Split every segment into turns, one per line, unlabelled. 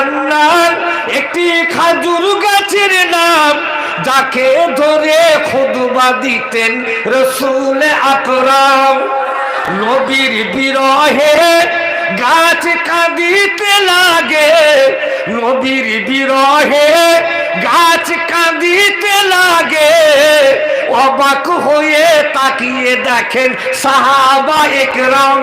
জান্নাত একটি খাজুর গাছের নাম, যাকে ধরে খুতবা দিতেন রাসূল আকরাম। নবীর বিরহে গাছ কাঁদিতে লাগে, নবীর বিরহে গাছ কাঁদিতে লাগে। অবাক হয়ে তাকিয়ে দেখেন সাহাবা একরাম।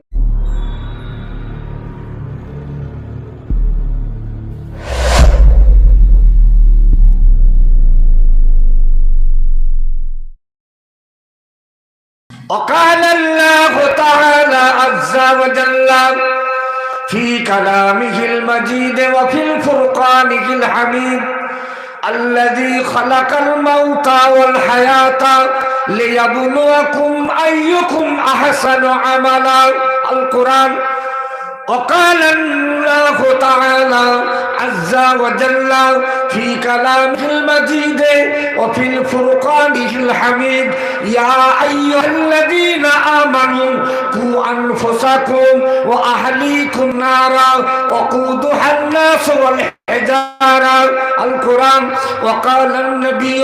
وقال الله تعالى عز وجل في كلامه المجيد وفي الفرقان الحميد: الذي خلق الموت والحياة ليبلوكم أيكم أحسن عملا. القرآن. وقال الله تعالى عز وجل في كلامه المجيد وفي الفرقان الحميد: يا أيها الذين آمنوا قوا أنفسكم وأهليكم نارا وقودها الناس والحجارة. القرآن. وقال النبي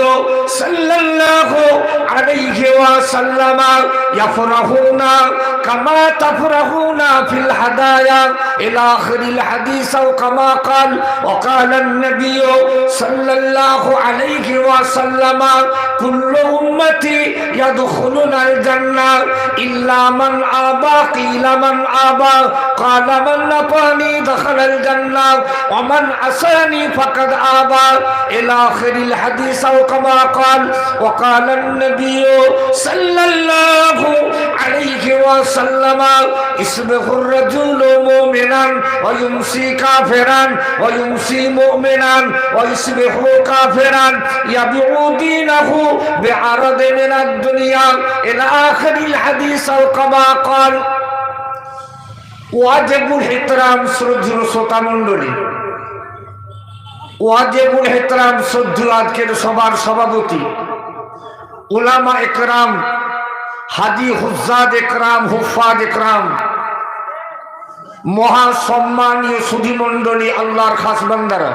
صلى الله عليه وسلم: يفرحون كما تفرحون في الهدايا إلى آخر الحديث أو كما قال. وقال النبي صلى الله عليه وسلم: كل أمتي يدخلون الجنة إلا من أبى. قيل من أبى؟ قال من أطاعني دخل الجنة ومن عصاني فقد أبى إلى آخر الحديث أو كما قال. وقال النبي صلى الله عليه وسلم: يصبح الرجل مؤمنا ويمسي كافرا ويمسي مؤمنا ويصبح كافرا يبيع دينه بعرض من الدنيا إلى آخر الحديث أو كما قال. ওয়াজিবুল ইহতিরাম শ্রদ্ধেয় শ্রোতা মণ্ডলী, ওয়াজিবুল ইহতিরাম শ্রদ্ধেয় আজকের সবার সভাপতি উলামা একরাম, হাজি হুজ্জাদ একরাম, হুফাজ একরাম, মহা সম্মানীয় সুধী মণ্ডলী, আল্লাহর খাস বান্দারা,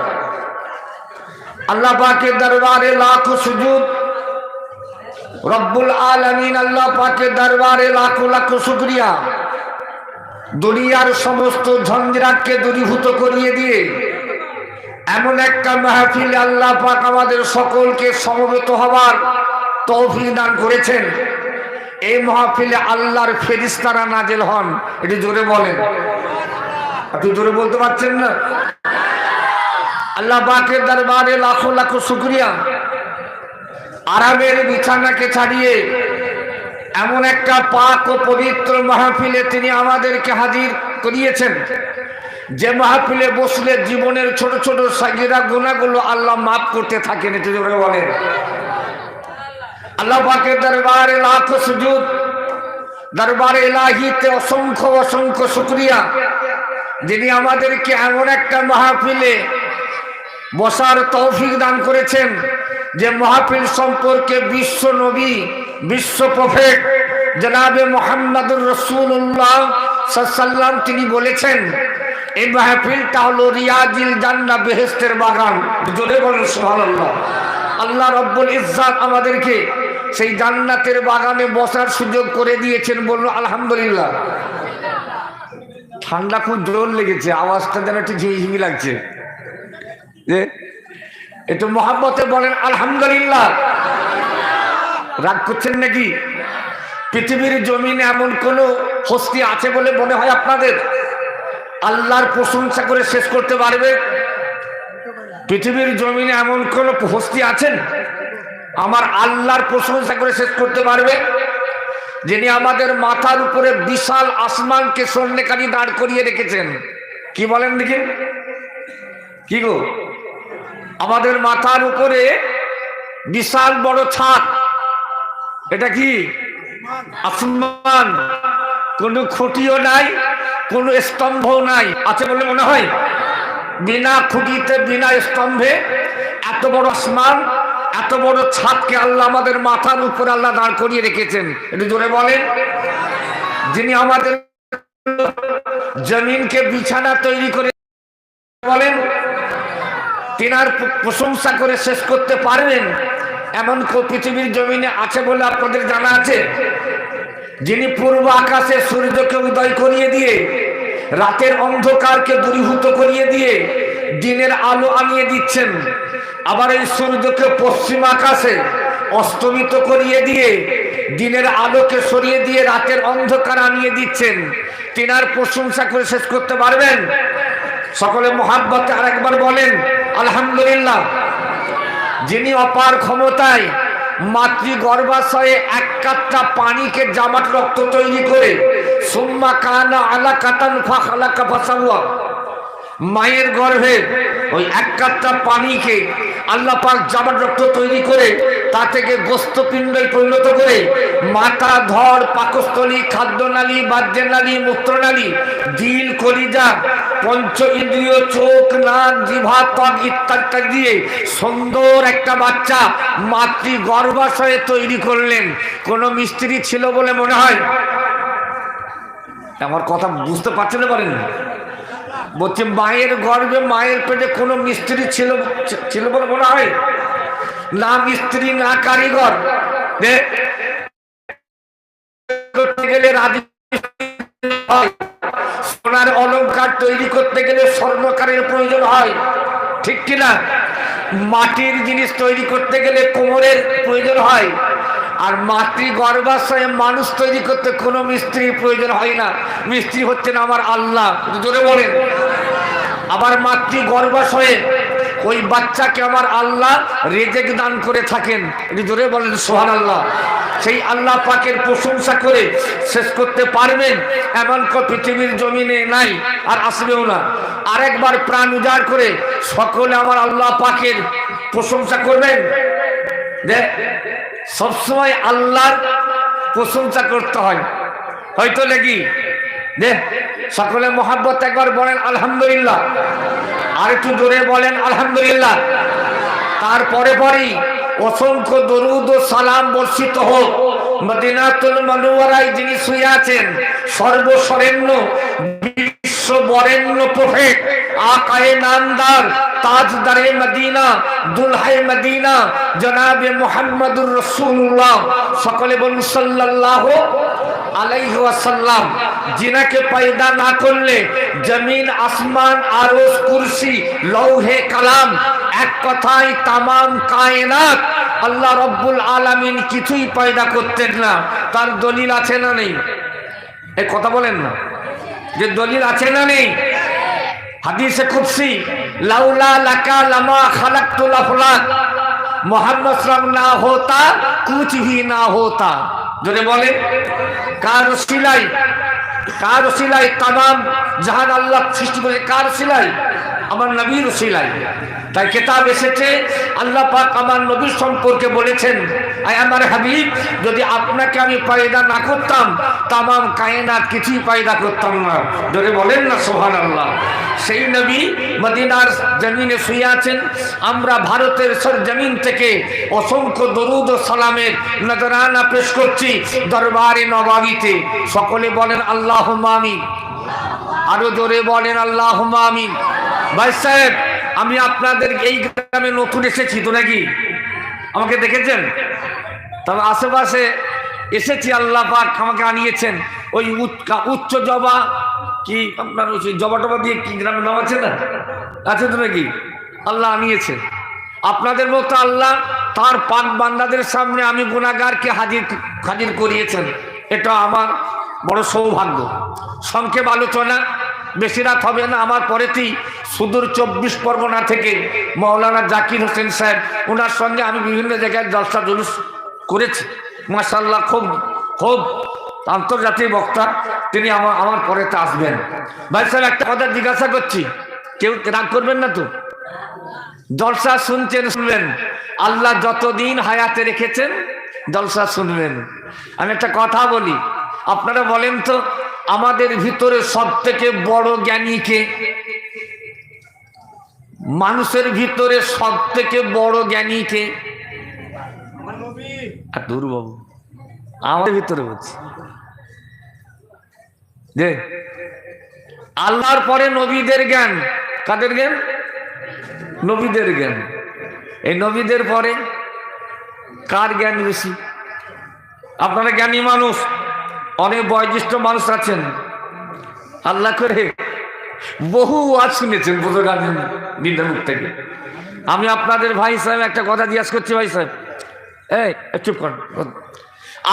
আল্লাহ পাকের দরবারে লাখো সুজুদ, রব্বুল আলামিন আল্লাহ পাকের দরবারে লাখো লাখো শুকরিয়া। দুনিয়ার সমস্ত ঝঞ্ঝাটকে দূরীভূত করিয়ে দিয়ে এমন একটা মাহফিলে আল্লাহ পাক আমাদের সকলকে সমবেত হবার তৌফিক দান করেছেন। এই মাহফিলে আল্লাহর ফেরেশতারা নাজেল হন। এটি জোরে বলেন। আপনি জোরে বলতে পারছেন না? আল্লাহ পাকের দরবারে লাখো লাখো শুকরিয়া। আরামের বিছানাকে ছাড়িয়ে এমন একটা পাক ও পবিত্র মাহফিলে তিনি আমাদেরকে হাজির করিয়েছেন, যে মাহফিলে বসলে জীবনের ছোট ছোট সাগীরা গুনাহগুলো আল্লাহ মাফ করতে থাকেন। এটি জোরে বলেন। আল্লাহ পাকের দরবারে লাখো সুজুদ, দরবারে ইলাহিতে অসংখ্য অসংখ্য শুকরিয়া, যিনি আমাদেরকে এমন একটা মাহফিলে বসার তৌফিক দান করেছেন, যে মাহফিল সম্পর্কে বিশ্ব নবী, বিশ্ব প্রফেট জনাবে মুহাম্মদুর রাসূলুল্লাহ সাল্লাল্লাহু আলাইহি ওয়াসাল্লাম তিনি বলেছেন, এই মাহফিলটা হলো রিয়াজিল জান্নাহ, বেহেশতের বাগান। জোরে বলেন সুবহানাল্লাহ। আল্লাহ রাব্বুল ইজ্জাত আমাদেরকে সেই জান্নাতের বাগানে বসার সুযোগ করে দিয়েছেন। বলুন আলহামদুলিল্লাহ। ঠান্ডা খুব জোর লেগেছে, আওয়াজটা যেন একটু ঝিমিঝিমি লাগছে। যে একটু মহাব্বতে বলেন আলহামদুলিল্লাহ। রাগ করছেন নাকি? পৃথিবীর জমিনে এমন কোন হস্তি আছে বলে মনে হয় আপনাদের? আল্লাহর প্রশংসা করে শেষ করতে পারবে? পৃথিবীর জমিনে এমন কোন হস্তি আছেন আমার আল্লাহর প্রশংসা করে শেষ করতে পারবে? যিনি আমাদের মাথার উপরে বিশাল আসমানকে সন্ন্যাকারী দাঁড় করিয়ে রেখেছেন। কি বলেন দেখি? কি গো? আমাদের মাথার উপরে বিশাল বড় ছাদ, এটা কি আসমান? কোনো খুঁটিও নাই, কোনো স্তম্ভও নাই। আছে বলে মনে হয়? বিনা খুঁটিতে বিনা স্তম্ভে এত বড় আসমান, এত বড় ছাদকে আল্লাহ আমাদের মাথার উপরে আল্লাহ দাঁড় করিয়ে রেখেছেন। একটু জোরে বলেন। যিনি আমাদের জমিনকে বিছানা তৈরি করে বলেন তিনার প্রশংসা করে শেষ করতে পারবেন এমন পৃথিবীর জমিনে আছে বলে আপনাদের জানা আছে? যিনি পূর্ব আকাশে সূর্যকে উদয় করিয়ে দিয়ে রাতের অন্ধকারকে দূরীভূত করিয়ে দিয়ে দিনের আলো আনিয়ে দিচ্ছেন, আবার এই সূর্যকে পশ্চিম আকাশে অস্তমিত করিয়ে দিয়ে দিনের আলোকে সরিয়ে দিয়ে রাতের অন্ধকার আনিয়ে দিচ্ছেন, তিনার প্রশংসা করে শেষ করতে পারবেন? সকলে মোহাব্বতে আরেকবার বলেন আলহামদুলিল্লাহ। যিনি অপার ক্ষমতায় মাতৃ গর্ভাশয়ে এক কাট্টা পানিকে জামাট রক্ত তৈরি করে সুম্মা কানা আলা কাতান ফাখালাকা ফাসাওয়া, মায়ের গর্ভে ওই এক কাট্টা পানিকে আল্লাহ পাক জামাট রক্ত তৈরি করে তা থেকে গোস্তপিণ্ডে পরিণত করে মাথা, ধড়, পাকস্থলী, খাদ্যনালী, বাহ্যনালী, মূত্রনালী, দিল, কলিজা, পঞ্চ ইন্দ্রিয়, চোখ, নাক, জিহ্বা, ত্বক ইত্যাদি দিয়ে সুন্দর একটা বাচ্চা মাতৃ গর্ভাশয়ে তৈরি করলেন। কোনো মিস্ত্রি ছিল বলে মনে হয়? আমার কথা বুঝতে পারছেন না? পারেন? বলছে মায়ের গর্ভে মায়ের পেটে কোনো মিস্ত্রি ছিল বলে মনে হয়? না মিস্ত্রি, না কারিগর। করতে গেলে সোনার অলংকার তৈরি করতে গেলে স্বর্ণকারের প্রয়োজন হয়, ঠিক কিনা? মাটির জিনিস তৈরি করতে গেলে কোমরের প্রয়োজন হয়। আর মাতৃ গর্ভাশয়ে মানুষ তৈরি করতে কোনো মিস্ত্রি প্রয়োজন হয় না। মিস্ত্রি হচ্ছেন আমার আল্লাহ, জোরে বলেন। আবার মাতৃ গর্ভাশয়ে ওই বাচ্চাকে আমার আল্লাহ রিজিক দান করে থাকেন, জোরে বলেন সুবহানাল্লাহ। সেই আল্লাহ পাকের প্রশংসা করে শেষ করতে পারবেন এমন পৃথিবীর জমিনে নাই, আর আসবেও না। আরেকবার প্রাণ উজাড় করে সকলে আমার আল্লাহ পাকের প্রশংসা করবেন। সবসময় আল্লাহর প্রশংসা করতে হয়, হয়তো নাকি? সকলে মোহাব্বত একবার বলেন আলহামদুলিল্লাহ, আর একটু জোরে বলেন আলহামদুলিল্লাহ। তারপরে পরেই অসংখ্য দরুদ ও সালাম বর্ষিত হোক মদিনাতুল মুনাওয়ারায় যিনি শুয়ে আছেন, সর্বশরেণ্য বিশ্ব বরেণ্য প্রফেট আকায়ে নামদার তাজদারে মদিনা দুলহায়ে মদিনা জনাবে মুহাম্মদুর রাসূলুল্লাহ, সকলে বলুন সাল্লাল্লাহু আলাইহি ওয়াসাল্লাম। जिनके पैदा ना करले जमीन आसमान आरश कुर्सी लौहे कलाम एक कथाय तमाम कायनात अल्लाह रब्बुल आलामीन किछुई पैदा करतेन ना। तार दलिल आछे ना नेই? এই কথা বলেন না যে দলিল আছে না নেই? হাদিসে কুদসি লাউলা লাকা লামা খালাকতুল আফলাক, मोहम्मद सल्लल्लाहु ना होता कुछ भी ना होता। जोरे बोले कार सिलाई तमाम जहान अल्लाह सृष्टि करे, कार सिलाई আমার নবীর উসিলায়। তাই কিতাব এসেছে আল্লাহ পাক আমার নবীর সম্পর্কে বলেছেন, আয় আমার হাবিব, যদি আপনাকে আমি পয়দা না করতাম तमाम কায়নাত কিছুই পয়দা করতাম না। জোরে বলেন না সুবহানাল্লাহ। সেই নবী মদিনার জমিনে শুয়ে আছেন। আমরা ভারতের সরজমিন থেকে অসংখ্য দরুদ ও সালামের নজরানা পেশ করছি দরবারে নবাবিতে। সকলে বলেন আল্লাহুম্মা আমিন, আরো জোরে বলেন আল্লাহুম্মা আমিন। ভাই সাহেব, আমি আপনাদের এই গ্রামে নতুন এসেছি তো নাকি? আমাকে দেখেছেন? তবে আশেপাশে এসেছি, আল্লাহ পাক আমাকে আনিয়েছেন। ওই উচ্চ জবা কি আপনার ওই জবা টবা দিয়ে কি গ্রামে নাম আছে না, আছে তো নাকি? আল্লাহ আনিয়েছেন। আপনাদের মতো আল্লাহ তার পাক বান্দাদের সামনে আমি গুনাহগারকে হাজির করিয়েছেন। এটা আমার বড় সৌভাগ্য। সংক্ষেপ আলোচনা, বেশি রাত হবে না। আমার পরেতেই সুদূর 24 পরগনা থেকে মৌলানা জাকির হোসেন সাহেব, ওনার সঙ্গে আমি বিভিন্ন জায়গায় জলসা জুলুস করেছি। মাশাআল্লাহ, খুব খুব আন্তর্জাতিক বক্তা। তিনি আমার পরেতে আসবেন। ভাই সাহেব, একটা কথা জিজ্ঞাসা করছি, কেউ রাগ করবেন না তো? জলসা শুনবেন। আল্লাহ যতদিন হায়াতে রেখেছেন জলসা শুনবেন। আমি একটা কথা বলি, আপনারা বলেন তো আমাদের ভিতরে সব থেকে বড় জ্ঞানী কে? মানুষের ভিতরে সব থেকে বড় জ্ঞানী কে? দূর বাবু, আমাদের ভিতরে বলছি যে আল্লাহর পরে নবীদের জ্ঞান। কাদের জ্ঞান? নবীদের জ্ঞান। এই নবীদের পরে কার জ্ঞান বেশি? আপনারা জ্ঞানী মানুষ, অনেক বয়োজ্যেষ্ঠ মানুষ আছেন, আল্লাহ করে বহু আজ শুনেছেন বুজুর্গদের মুখ থেকে। আমি আপনাদের ভাই সাহেব একটা কথা জিজ্ঞাসা করছি, ভাই সাহেব এই চুপ করেন।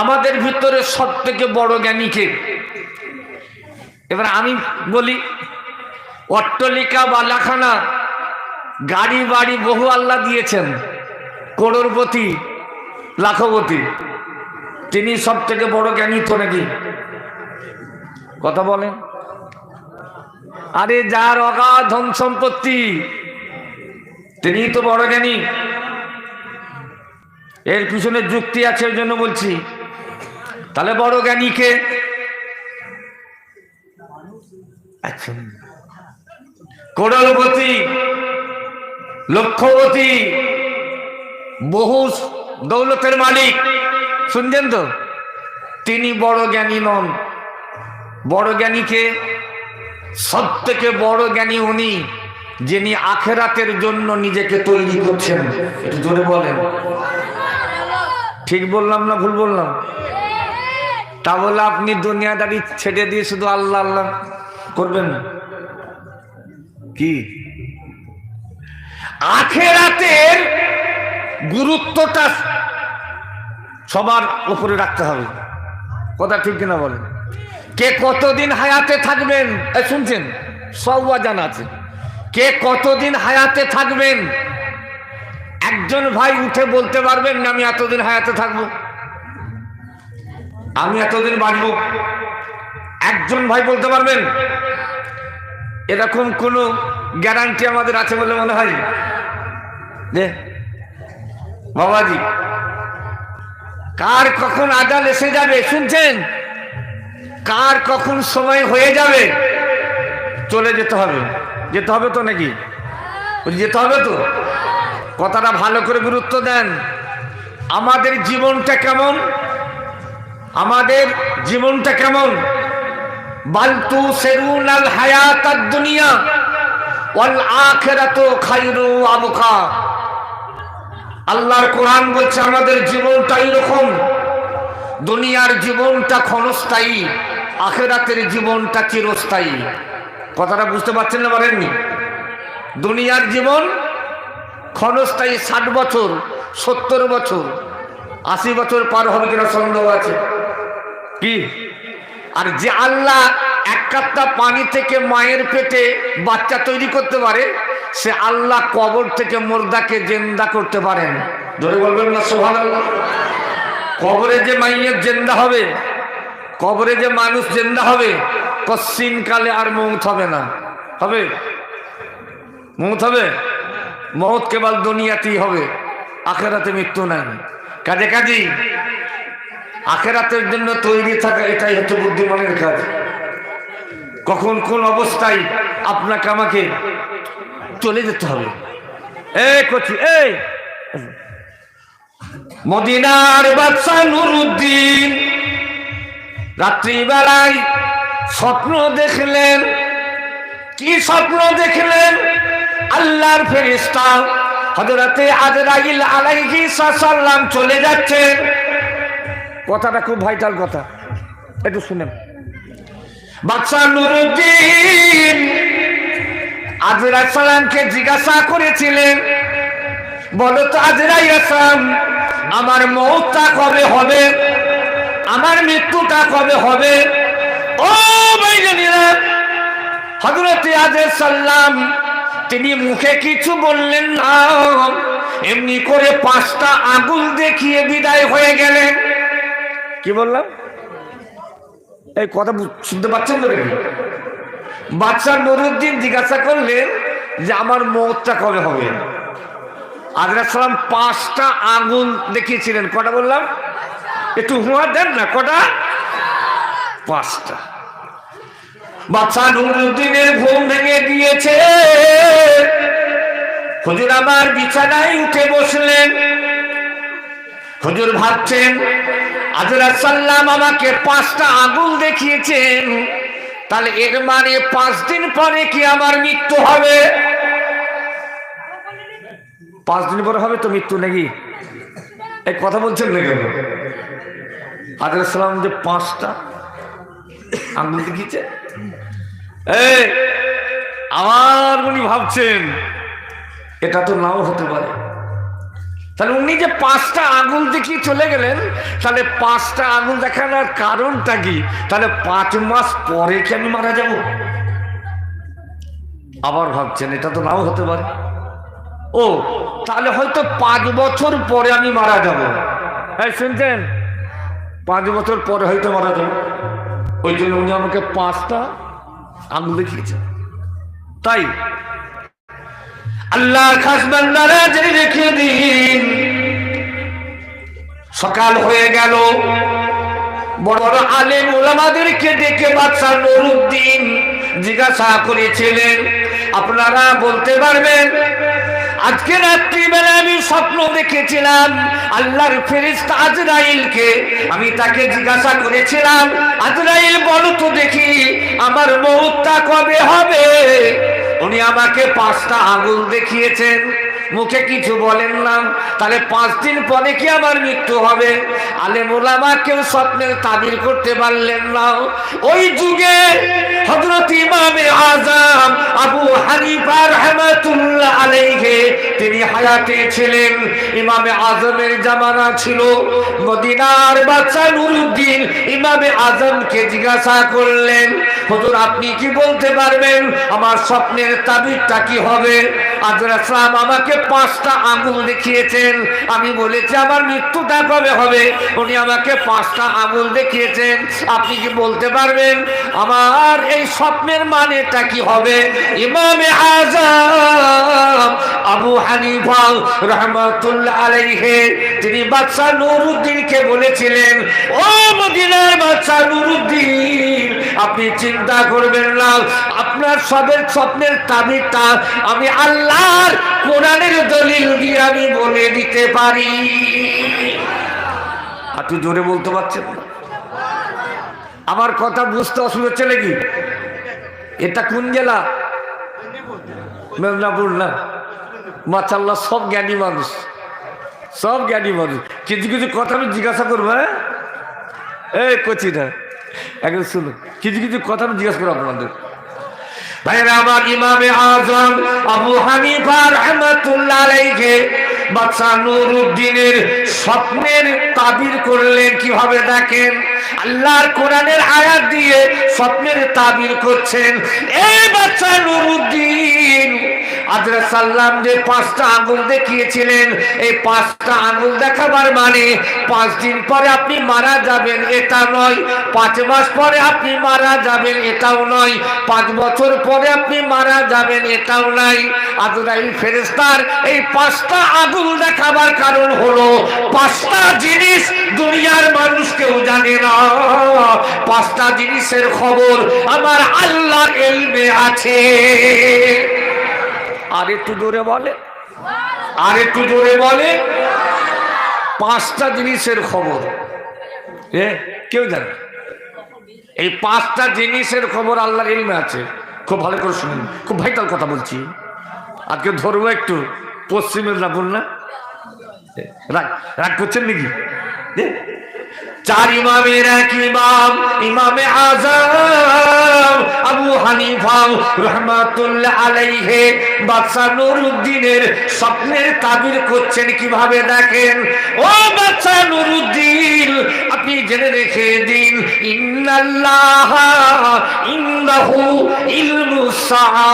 আমাদের ভিতরে সব থেকে বড় জ্ঞানী কে? এবার আমি বলি, অট্টালিকা বা লাখানা গাড়ি বাড়ি বহু আল্লাহ দিয়েছেন, করোড়পতি লাখপতি, তিনি সব থেকে বড় জ্ঞানী তো নাকি? কথা বলেন। আরে যার অগাধ ধন সম্পত্তি তিনি তো বড় জ্ঞানী। এর পিছনে যুক্তি আছে, ওই জন্য বলছি। তাহলে বড় জ্ঞানী কে? আচ্ছা, করোড়পতি লক্ষপতি বহু দৌলতের মালিক, শুনছেন তো, তিনি বড় জ্ঞানী নন। বড় জ্ঞানীকে, সব থেকে বড় জ্ঞানী উনি যিনি আখেরাতের জন্য নিজেকে তৈরি করছেন। একটু জোরে বলেন। ঠিক বললাম না ভুল বললাম? তা বলে আপনি দুনিয়াদারি ছেড়ে দিয়ে শুধু আল্লাহ আল্লাহ করবেন কি? আখেরাতের গুরুত্বটা সবার উপরে রাখতে হবে। কথা ঠিক কিনা বলেন? কে কতদিন হায়াতে থাকবেন শুনছেন, সব জানা আছে। কে কতদিন হায়াতে থাকবেন একজন ভাই উঠে বলতে পারবেন না আমি এতদিন হায়াতে থাকবো, আমি এতদিন বাঁচবো? একজন ভাই বলতে পারবেন? এরকম কোন গ্যারান্টি আমাদের আছে বলে মনে হয়? যে বাবাজি, কার কখন আজাল এসে যাবে শুনছেন, কার কখন সময় হয়ে যাবে চলে যেতে হবে। যেতে হবে তো নাকি? যেতে হবে তো। কথাটা ভালো করে গুরুত্ব দেন। আমাদের জীবনটা কেমন? আমাদের জীবনটা কেমন? বালতু সেরুনাল হায়াতাদ দুনিয়া ওয়াল আখিরাতু খায়রু আবকা। আল্লাহর কোরআন বলছে আমাদের জীবনটা এরকম। দুনিয়ার জীবনটা ক্ষণস্থায়ী, আখিরাতের জীবনটা চিরস্থায়ী। কথাটা বুঝতে পারছেন না পারেননি? দুনিয়ার জীবন ক্ষণস্থায়ী, 60 বছর 70 বছর 80 বছর পার হবে কিনা সন্দেহ আছে কি? আর যে আল্লাহ এক কাপ্তা পানি থেকে মায়ের পেটে বাচ্চা তৈরি করতে পারে, সে আল্লাহ কবর থেকে মুর্দাকে জিন্দা করতে পারেন। ধরে বলবেন না সুবহানাল্লাহ? কবরে যে মাইয়ের জিন্দা হবে, কবরে যে মানুষ জিন্দা হবে, কশ্চিন কালে আর মৌত হবে না। হবে? মৌত হবে? মৌত কেবল দুনিয়াতেই হবে, আখেরাতে মৃত্যু নাই। কাজে কাজী আখেরাতের জন্য তৈরি থাকা, এটাই হচ্ছে বুদ্ধিমানের কাজ। কখন কোন অবস্থায় আপনাকে আমাকে চলে যেতে হবে। মদিনার বাদশা নুরুদ্দিন রাত্রিবেলায় স্বপ্ন দেখলেন। কি স্বপ্ন দেখলেন? আল্লাহর ফেরেশতা হযরতে আজরাইল আলাইহিস সালাম চলে যাচ্ছেন। কথাটা খুব ভাইটাল কথা, একটু শুনেন। বাদশা নুরুদ্দিন আজরাইল সালামকে জিজ্ঞাসা করেছিলেন, বলো তো আজরাইল সালাম, আমার মওতটা কবে হবে? আমার মৃত্যুটা কবে হবে? ও ভাইজানেরা, হযরতে আজরাইল সালাম তিনি মুখে কিছু বললেন না, এমনি করে 5টা আঙ্গুল দেখিয়ে বিদায় হয়ে গেলেন। কি বললাম? এই কথা শুনতে পাচ্ছেন তো? বাদশা নুরুদ্দিন জিজ্ঞাসা করলেন যে আমার মওতটা কবে হবে? আজরাইল সালাম 5টা আঙ্গুল দেখিয়েছিলেন। কটা বললাম? একটু হুঁয়া দেন না, কটা? 5টা। বাদশা নুরুদ্দিনের ঘুম ভেঙে গিয়েছে। হুজুর আমার বিছানায় উঠে বসলেন। হুজুর ভাবছেন আজরাইল সালাম আমাকে 5টা আঙ্গুল দেখিয়েছেন, তাহলে এর মানে 5 দিন পরে কি আমার মৃত্যু হবে? 5 দিন পরে হবে তো মৃত্যু নাকি? এই কথা বলছেন না কেন? আদর সালাম যে 5টা আঙ্গুল দেখিয়েছে, এই আমার উনি ভাবছেন এটা তো নাও হতে পারে। তাহলে উনি যে 5টা আঙুল দেখিয়ে চলে গেলেন, তাহলে 5টা আঙুল দেখানোর কারণটা কি? তাহলে 5 মাস পরে কি আমি মারা যাব? আবার ভাবছেন এটা তো নাও হতে পারে। ও তাহলে হয়তো 5 বছর পরে আমি মারা যাব। হ্যাঁ শুনছেন, 5 বছর পরে হয়তো মারা যাব। ওই জন্য উনি আমাকে 5টা আঙুল দেখিয়েছেন। তাই আল্লাহর খাস বান্দারা জেনে রেখে দিন, সকাল হয়ে গেল, বড় বড় আলেম ওলামাদেরকে ডেকে বাদশা নুরউদ্দিন জিজ্ঞাসা করেছিলেন, আপনারা বলতে পারবেন আজকে রাত্রিবেলা আমি স্বপ্ন দেখেছিলাম আল্লাহর ফেরেশতা আজরাইলকে, আমি তাকে জিজ্ঞাসা করেছিলাম আজরাইল বলো তো দেখি আমার মওতটা কবে হবে? উনি আমাকে 5টা আঙুল দেখিয়েছেন, মুখে কিছু বলেন না। তাহলে 5 দিন পরে কি আমার মৃত্যু হবে? আলেম ওলামা কেউ স্বপ্নের তাবির করতে পারলেন না। ওই যুগে হযরত ইমামে আযম আবু হানিফা রাহমাতুল্লাহ আলাইহি তিনি হায়াতে ছিলেন। ইমামে আযমের জামানা ছিল। মদিনার বাদশা নুরউদ্দিন ইমামে আযমকে জিজ্ঞাসা করলেন, হুজুর আপনি কি বলতে পারবেন আমার স্বপ্নের তাবিরটা কি হবে? আজরাইল সাহেব আমাকে 5টা আঙ্গুল দেখিয়েছেন, আমি বলেছি আমার মৃত্যুটা কবে হবে? উনি আমাকে 5টা আঙ্গুল দেখিয়েছেন, আপনি কি বলতে পারবেন আমার এই স্বপ্নের মানেটা কি হবে? ইমামে আযম আবু হানিফা রাহমাতুল্লাহ আলাইহি তিনি বাদশা নুরউদ্দিনকে বলেছিলেন, ও মদিনার বাদশা নুরউদ্দিন আপনি চিন্তা করবেন না, আপনার সবের স্বপ্নের তাবিরটা আমি আল্লাহর কোরআনের দলিল দিয়ে আমি বলে দিতে পারি। আপনি জোরে বলতে পারছেন না? আমার কথা বুঝতে অসুবিধা হচ্ছে নাকি? এটা কোন জেলা? মেদিনীপুর না? মাশাআল্লাহ, সব জ্ঞানী মানুষ, সব জ্ঞানী মানুষ। কিছু কিছু কথা আমি জিজ্ঞাসা করবো। হ্যাঁ এই করছি না, একদম শুনুন, কিছু কিছু কথা আমি জিজ্ঞাসা করবো আপনাদের। ভাইরা আমার, ইমামে আযম আবু হানিফা রাহমাতুল্লাহ আলাইহি বাদশা নুরউদ্দিনের স্বপ্নের তাবির করলেন কিভাবে দেখেন। আল্লাহর কোরআনের আয়াত দিয়ে স্বপ্নের তাবির করছেন। এই বাদশা নুরউদ্দিন আজরাইল সাল্লাম যে 5টা আঙ্গুল দেখিয়েছিলেন, এই 5টা আঙ্গুল দেখাবার মানে 5 দিন পরে আপনি মারা যাবেন এটা নয়, 5 মাস পরে আপনি মারা যাবেন এটাও নয়, 5 বছর পরে আপনি মারা যাবেন এটাও নাই। আজরাইল ফেরেশতার এই 5টা আঙ্গুল দেখাবার কারণ হলো 5টা জিনিস দুনিয়ার মানুষ কেউ জানে না। 5টা জিনিসের খবর আমার আল্লাহর ইলমে আছে। আর একটু জোরে বলে, আর একটু জোরে বলে। 5টা জিনিসের খবর কেউ জানে? এই 5টা জিনিসের খবর আল্লাহর ইলমে আছে। খুব ভালো করে শুনুন, খুব ভাইটাল কথা বলছি। আজকে ধরবো একটু পশ্চিমের না বল না, রাগ রাগ করছেন নাকি? 4 ইমামের এক ইমাম ইমামে আযম আবু হানিফা রাহমাতুল্লাহ আলাইহি বাদশা নুরউদ্দিনের স্বপ্নের তাবির করছেন কিভাবে দেখেন। ও বাদশা নুরউদ্দিন আপনি জেনে রেখে দিন, ইন্নাল্লাহ ইনদাহু ইলমুস সাআ,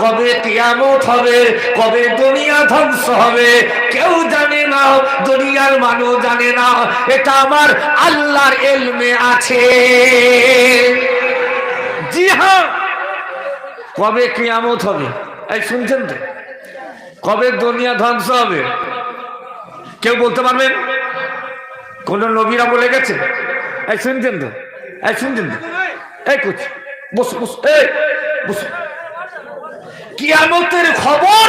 কবে কিয়ামত হবে, কবে দুনিয়া ধ্বংস হবে কেউ জানে না, দুনিয়ার মানুষ জানে না, এটা আমার আল্লাহর ইলমে আছে। জি হ্যাঁ, কবে কিয়ামত হবে এই শুনছেন তো, কবে দুনিয়া ধ্বংস হবে কেউ বলতে পারবেন? কোন নবীরা বলে গেছে? এই শুনছেন তো, এই শুনছেন তো, এই কুছ বস বস, এই বস। কিয়ামতের খবর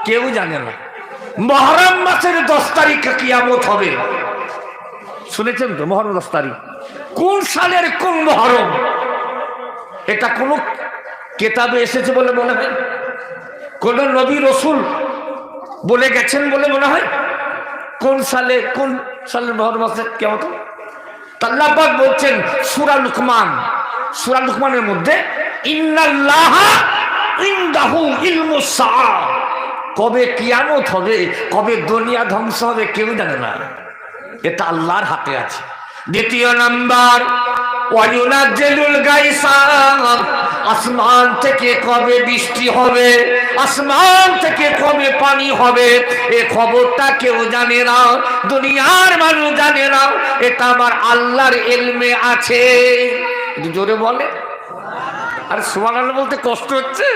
কেউ জানে না। মুহররম মাসের 10 তারিখে কিয়ামত হবে, শুনেছেন তো? মুহররম 10 তারিখ কোন সালের কোন মুহররম? এটা কোন কিতাবে এসেছে বলে মনে হয়? কোন নবী রাসূল বলে গেছেন বলে মনে হয়। কোন সালের মহরম মাসে কেমন? আল্লাহ পাক বলছেন সূরা লুকমান, সূরা লুকমানের মধ্যে ইন্নাল্লাহা ইনদাহু ইলমুস সাআ, কবে কিয়ামত হবে, কবে দুনিয়া ধ্বংস হবে কেউ জানে না, এটা আল্লাহর হাতে আছে। দ্বিতীয় নাম্বার ওয়ায়ুনাজ্জিলুল গায়সা, আসমান থেকে কবে বৃষ্টি হবে, আসমান থেকে কবে পানি হবে, এ খবরটা কেউ জানে না, দুনিয়ার মানুষ জানে না, এটা আমার আল্লাহর ইলমে আছে। জোরে বলে। আর সুবহানাল্লাহ বলতে কষ্ট হচ্ছে।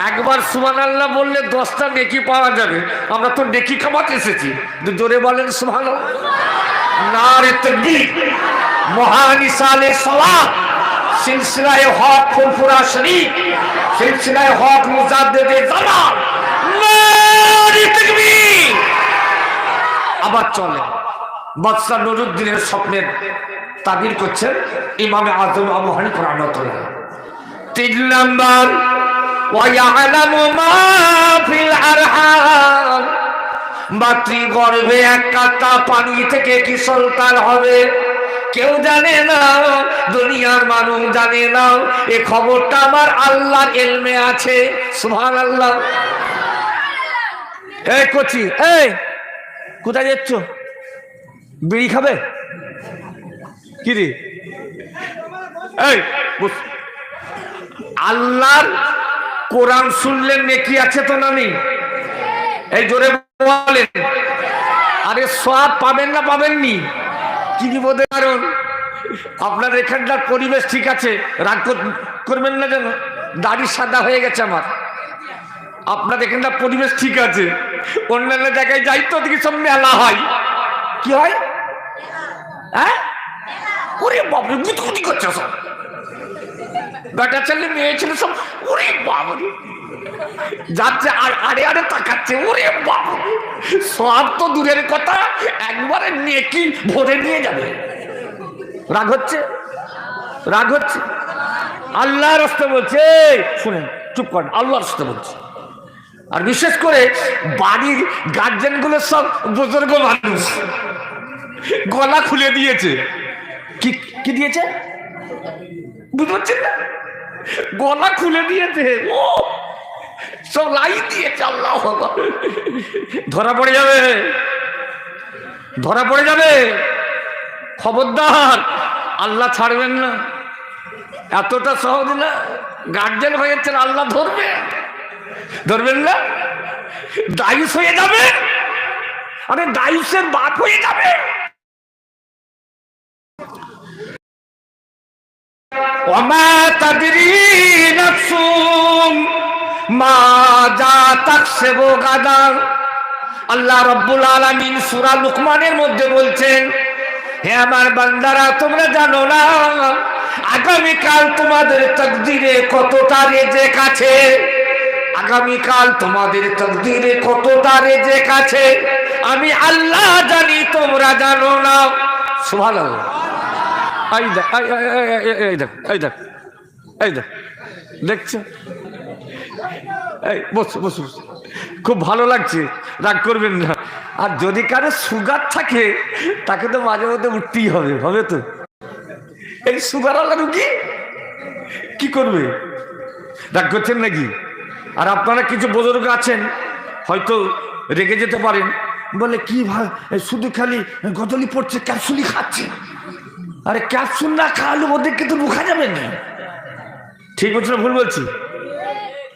একবার সুবহানাল্লাহ বললে 10টা নেকি পাওয়া যাবে, আমরা তো নেকি কামাতে এসেছি। জোরে বলেন সুবহানাল্লাহ। নারে তাকবীর, মহানিসালে সালাত, সিলসিলায়ে হক ফুরফুরা শরীফ, সিলসিলায়ে হক মুজাদ্দিদে জামান, নারে তাকবীর। আবার চলে বাদশা নুরুদ্দিনের স্বপ্নের তাবির করছেন ইমামে আযম আবু হানিফা রাহমাতুল্লাহ। 3 নাম্বার ওয়ায়ালামু মা ফিল আরহাম, মাতৃগর্ভে এক কাতা পানি থেকে কি সন্তান হবে কেউ জানে না, দুনিয়ার মানুষ জানে না, এই খবরটা আমার আল্লাহর ইলমে আছে। সুবহানাল্লাহ। এই কোচি, এই কোথায় যাচ্ছ? বিড়ি খাবে কি রে? এই আল্লাহর কোরআন শুনলেন নেকি আছে তো না নেই? এই জোরে বলেন। আরে সওয়াব পাবেন না পাবেননি? কি বিপদের কারণ? আপনার এখানকার পরিবেশ ঠিক আছে, রাগ করবেন না যেন, দাড়ি সাদা হয়ে গেছে আমার। আপনার এখানকার পরিবেশ ঠিক আছে, অন্যান্য জায়গায় যাই তো দেখি সব মেলা হয়। কি হয়? হ্যাঁ, ওরে বাবরে গুতগুতি করছে সব, বেটা ছেলে মেয়ে ছেলে সব, ওরে বাবরে যাচ্ছে আর আড়ে আড়ে তাকাচ্ছে, ওরে বাবরে। সব তো দূরের কথা, একবারে নেকি ভরে নিয়ে যাবে। রাগ হচ্ছে, রাগ হচ্ছে। আল্লাহর রাস্তা বলছে, শুনেন চুপ করেন, আল্লাহর রাস্তা বলছে। আর বিশেষ করে বাড়ির গার্জেন গুলো সব বুজুর্গ মানুষ, গলা খুলে দিয়েছে। কি কি দিয়েছে বুঝতে পারছেন না? গলা খুলে দিয়েছে, ও সব লাই দিয়েছে। আল্লাহ ধরা পড়ে যাবে, ধরা পড়ে যাবে, খবরদার। আল্লাহ ছাড়বেন না, এতটা সহজ না। গার্জেন হয়েছেন, আল্লাহ ধরবে, ধরবেন না? দায়ুস হয়ে যাবে, আরে দায়ুসের বাপ হয়ে যাবে। ওমা তাদরি নাফসুম মাযা তাকসিবু গাদান। আল্লাহ রাব্বুল আলামিন সূরা লুকমানের মধ্যে বলছেন, হে আমার বান্দারা, তোমরা জানো না আগামীকাল তোমাদের তাকদীরে কতটা রেজেক আছে। আগামীকাল তোমাদের তাকদীরে কতটা রেজেক আছে আমি আল্লাহ জানি, তোমরা জানো না। সুবহানাল্লাহ। এই দেখ, এই দেখ, এই দেখ, এই দেখ, দেখছো? এই বসো বসো, খুব ভালো লাগছে, রাগ করবেন না। আর যদি কারো সুগার থাকে তাকে তো মাঝে মধ্যে উঠতেই হবে, হবে তো। এই সুগারওয়ালা রুগী কি করবে? রাগ করছেন নাকি? আর আপনারা কিছু বুজুর্গ আছেন হয়তো রেগে যেতে পারেন, বলে কি ভাই শুধু খালি গজলি পড়ছে, ক্যাপসুলি খাচ্ছে। আরে ক্যাপসুল না খাওয়ালে ওদের কিন্তু রুখা যাবে না। ঠিক বলছি না ভুল বলছি?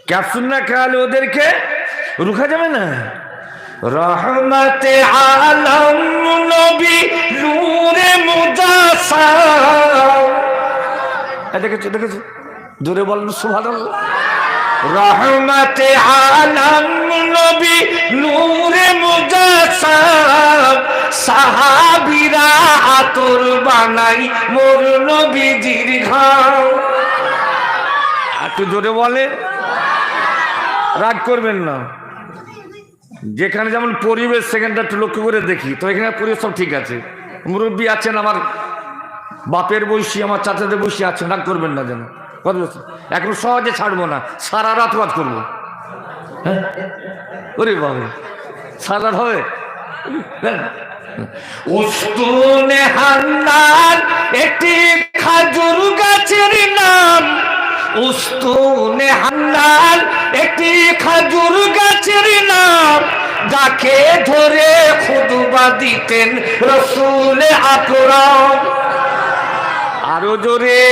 ক্যাপসুল না খাওয়ালে ওদেরকে রুখা যাবে না। রহমতে আলম নবী নূরে মুজাসসাম, দেখেছো দেখেছো? জোরে বলেন সুবহানাল্লাহ। রহমতে আলম নবী নূরে মুজাসসাম, সাহাবীরা আতর বানাই মোর নবীজির ঘাম। একটু জোরে বলে, রাগ করবেন না। যেখানে যেমন পরিবেশ সেখানটা একটু লক্ষ্য করে দেখি তো, এখানে পরিবেশ সব ঠিক আছে। মুরব্বী আছেন, আমার বাপের বয়সী, আমার চাচাদের বয়সী আছেন, রাগ করবেন না যেন। কথা বলছি, এখন সহজে ছাড়বো না, সারা রাত ওয়াজ করবো। হ্যাঁ? ওরে বাবা, সালাদ হবে? উস্তুনে হান্নান একটি খাজুর গাছের নাম, উস্তুনে হান্নান একটি খাজুর গাছের নাম, যাকে ধরে খুতবা দিতেন রাসূল আকরাম। আরো জোরে,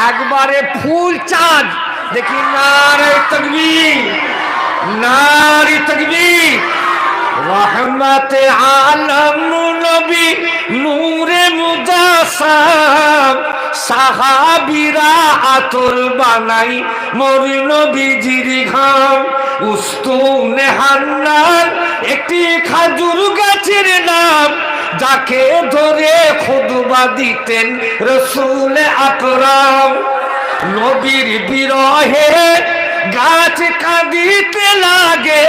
একবারে ফুল চাঁদ দেখি, নারে তাকবীর, নারে তাকবীর। রহমতে আলম নবী নূরে মুজাসসাম, সাহাবীরা আতর বানাই মোর নবীজির ঘাম। উস্তুনে হান্নান একটি খাজুর গাছের নাম, যাকে ধরে খুতবা দিতেন রাসূল আকরাম। নবীর বিরহে গাছ কাঁদিতে লাগে,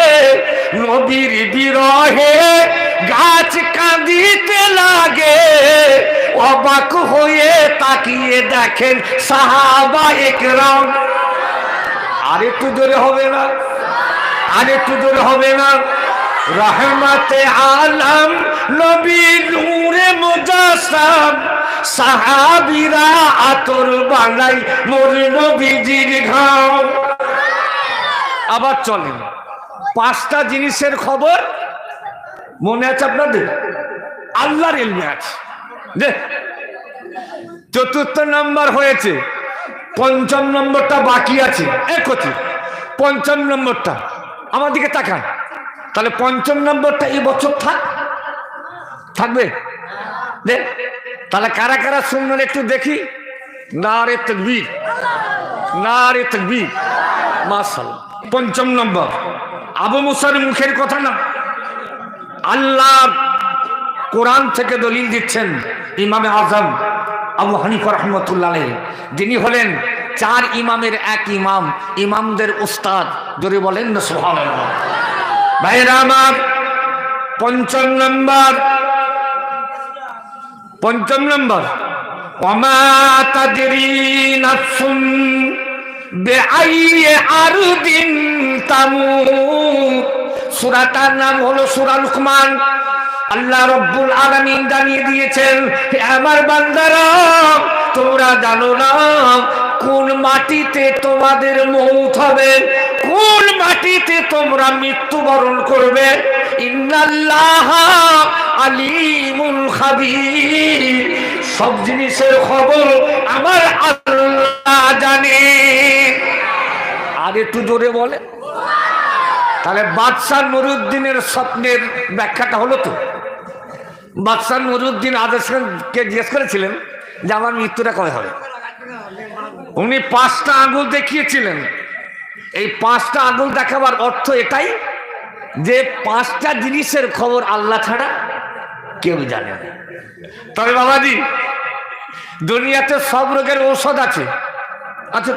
নবীর বিরহে গাছ কাঁদিতে লাগে, অবাক হয়ে তাকিয়ে দেখেন সাহাবা একরাম। আরেকটু জোরে হবে না? আরেকটু জোরে হবে না? রহমতে আলম নবী নূরে মুজাসসাম, সাহাবীরা আতর বানাই মোর নবীজির ঘাম। আবার চলেন, পাঁচটা জিনিসের খবর মনে আছে আপনাদের? আল্লাহর ইলমে আছে। চতুর্থ নম্বর হয়েছে, পঞ্চম নম্বরটা বাকি আছে। পঞ্চম নম্বরটা আমার দিকে তাকান, তাহলে পঞ্চম নম্বরটা এই বছর থাকবে। তাহলে কারা কারা শুনলেন একটু দেখি। নারে তাকবীর, নারে তাকবীর, মাশাআল্লাহ। পঞ্চম নম্বর আবু মুসার মুখের কথা না, আল্লাহর কোরআন থেকে দলিল দিচ্ছেন ইমামে আজম আবু হানিফা রাহমাতুল্লাহ আলাইহি, যিনি হলেন চার ইমামের এক ইমাম, ইমামদের উস্তাদ। জোরে বলেন না সুবহানাল্লাহ। ভাইরা আমার, পঞ্চম নম্বর ওয়ামা তাদরি নাফসুন বিআইয়ি আরদিন তামুত। সূরাটার নাম হলো সূরা লুকমান। আল্লাহ রাব্বুল আলামিন জানিয়ে দিয়েছেন, হে আমার বান্দারা, তোমরা জানো না কোন মাটিতে তোমাদের মৌত হবে, কোন মাটিতে তোমরা মৃত্যুবরণ করবে। ইন্নাল্লাহা আলিমুল খাবীর, সব জিনিসের খবর আমার আল্লাহ জানে। আর একটু জোরে বলে। তাহলে বাদশাহ নুরউদ্দিনের স্বপ্নের ব্যাখ্যাটা হলো তো। বাদশাহ নুরউদ্দিন আদেশকে জিজ্ঞেস করেছিলেন যে আমার মৃত্যুটা কবে হবে। উনি 5টা আঙ্গুল দেখিয়েছিলেন। এই 5টা আঙ্গুল দেখাবার অর্থ এটাই যে 5টা জিনিসের খবর আল্লাহ ছাড়া কেউ জানে না। তবে বাবাজি, দুনিয়াতে সব রোগের ঔষধ আছে। আচ্ছা,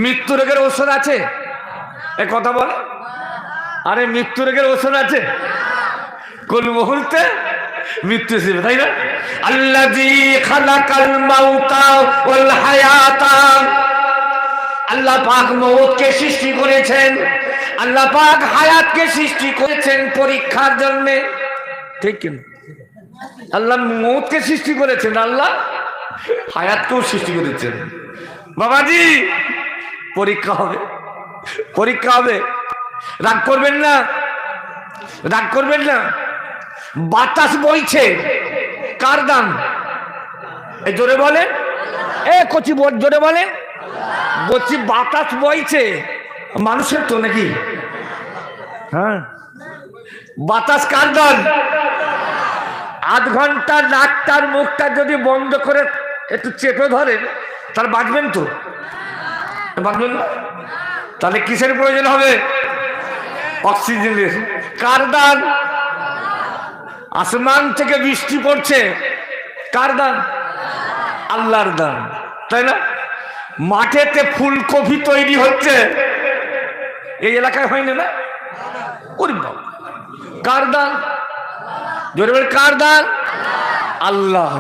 মৃত্যু রোগের ঔষধ আছে? এ কথা বলে। আরে মৃত্যু রোগের ঔষধ আছে? কোন মুহূর্তে মৃত্যু এসেছে, তাই না? আল্লাযী খালাকাল মাউতা ওয়াল হায়াতা, আল্লাহ পাক মওতকে সৃষ্টি করেছেন, আল্লাহ পাক হায়াতকে সৃষ্টি করেছেন পরীক্ষার জন্য। ঠিক কি? আল্লাহ মওতকে সৃষ্টি করেছেন, আল্লাহ হায়াতকেও সৃষ্টি করেছেন। বাবাজি, পরীক্ষা হবে, পরীক্ষা হবে। রাগ করবেন না, রাগ করবেন না। বাতাস বইছে, কার দান? এই জোরে বলেন, কচি জোরে বলেন। বলছি বাতাস বইছে মানুষের তো নাকি? হ্যাঁ, বাতাস কার দান? আধ ঘন্টা নাকটার মুখটা যদি বন্ধ করে একটু চেপে ধরেন তাহলে বাঁচবেন তো? বাঁচবেন না? তাহলে কিসের প্রয়োজন হবে? অক্সিজেনের। কার দান? আসমান থেকে বৃষ্টি পড়ছে, কার দান? আল্লাহর দান, তাই না? মাঠেতে ফুলকপি তৈরি হচ্ছে, এই এলাকায় হয়নি না? কার দান? জোরে বলে, কার দান? আল্লাহ।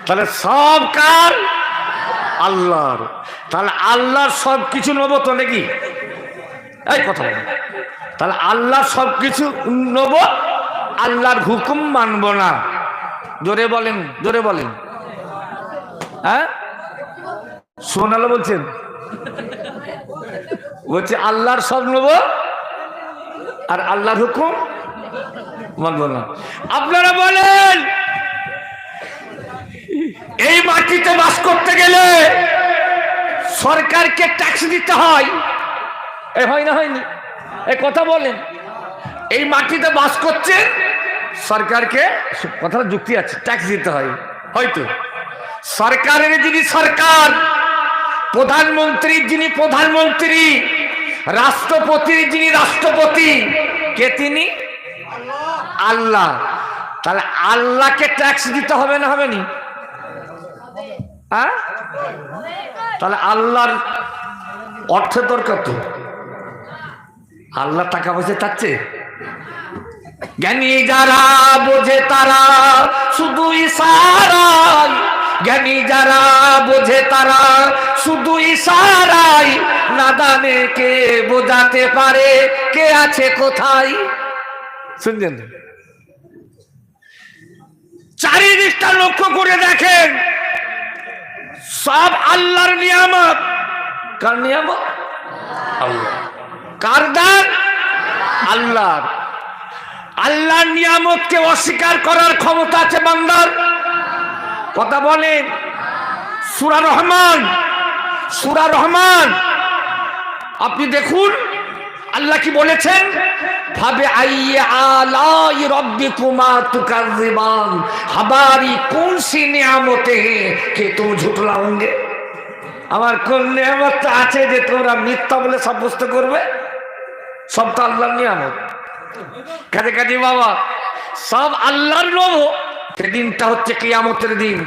তাহলে সব কার? আল্লাহর। তাহলে আল্লাহর সব কিছু নেবো তো নাকি? এই কথা বলে, তাহলে আল্লাহ সবকিছু নেব, আল্লাহর হুকুম মানব না। জোরে বলেন, জোরে বলেন। হ্যাঁ, শোনালো বলছেন, বলছে আল্লাহর সব নেব আর আল্লাহর হুকুম মানব না। আপনারা বলেন, এই মাটিতে বাস করতে গেলে সরকারকে ট্যাক্স দিতে হয়, এই হয় না হয়নি? এই কথা বলেন, এই মাটিতে বাস করছে সরকারকে, কথাটা যুক্তি আছে, ট্যাক্স দিতে হয়। হয়তো সরকারের যিনি সরকার, প্রধানমন্ত্রীর যিনি প্রধানমন্ত্রী, রাষ্ট্রপতির যিনি রাষ্ট্রপতি, কে তিনি? আল্লাহ। তাহলে আল্লাহকে ট্যাক্স দিতে হবে না হবে নি? হ্যাঁ, তাহলে আল্লাহর অর্থ দরকার তো। আল্লাহ টাকা পয়সা চাচ্ছে? জ্ঞানী যারা বোঝে তারা শুধু ইশারায়, জ্ঞানী যারা বোঝে তারা শুধু ইশারায়, নাদানে কে বোঝাতে পারে কে আছে কোথায়। শুনছেন? চারিদিকটা লক্ষ্য করে দেখেন, সব আল্লাহর নিয়ামত। কার নিয়ামত? আল্লাহ। কার দান? আল্লাহর। আল্লাহর নিয়ামতকে অস্বীকার করার ক্ষমতা আছে বান্দার? কথা বলেন। সূরা রহমান, সূরা রহমান আপনি দেখুন আল্লাহ কি বলেছেন, ভাবে আইয়ে আলাই রব্বিকুমা তুকাযিবান, हमारी कौन सी नियामतें हैं कि तुम झुठलाओगे। আমার কোন নিয়ামত আছে যে তোমরা মিথ্যা বলে সাব্যস্ত করবে? সব তো আল্লাহর নিয়ামত। কাজে কাজে বাবা, সব আল্লাহর নব। সেদিনটা হচ্ছে কিয়ামতের দিন,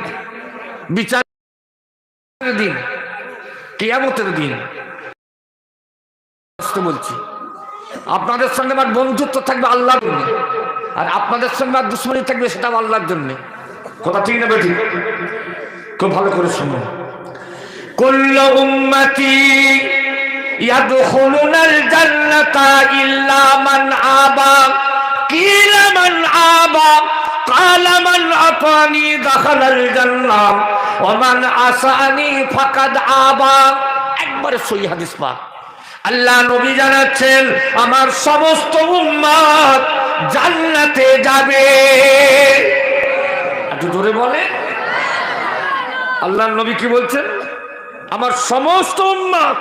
বিচারের দিন, কিয়ামতের দিন। বলছি, আপনাদের সঙ্গে আমার বন্ধুত্ব থাকবে আল্লাহর জন্য, আর আপনাদের সঙ্গে আর দুশ্মনী থাকবে সেটা আল্লাহর জন্য। কথা ঠিক না বেঠিক? খুব ভালো করে শুনুন। কুল্লু উম্মতি ইয়াদখুলুনাল জান্নাতা ইল্লা মান আবা, কিলা মান আবা, ক্বালা মান আতানি দাখালাল জান্নাহ ওয়া মান আসানি ফাকাদ আবা। একবারে সহিহ হাদিস পাক। আল্লাহ নবী জানাচ্ছেন, আমার সমস্ত উম্মত জান্নাতে যাবে। একটু জোরে বলে। আল্লাহ নবী কি বলছেন? আমার সমস্ত উম্মত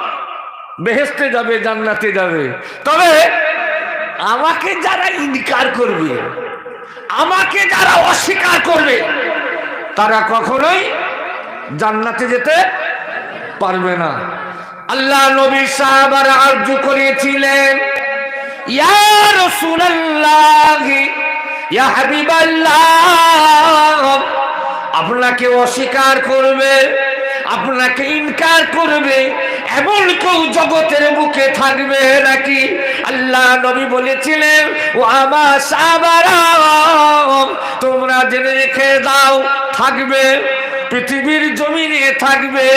বেহেশতে যাবে, জান্নাতে যাবে। তবে আমাকে যারা ইনকার করবে, আমাকে যারা অস্বীকার করবে, তারা কখনোই জান্নাতে যেতে পারবে না। আল্লাহ নবী সাহাবারা আরজু করেছিলেন, ইয়া রাসূলুল্লাহ, ইয়া হাবিবাল্লাহ, আপনাকে অস্বীকার করবে, আপনাকে ইনকার করবে এমন কেউ জগতের বুকে থাকবে নাকি? আল্লাহ নবী বলেছিলেন, ও আমার সাহাবারা, তোমরা জেনে রেখে দাও, থাকবে, পৃথিবীর জমিনে থাকবে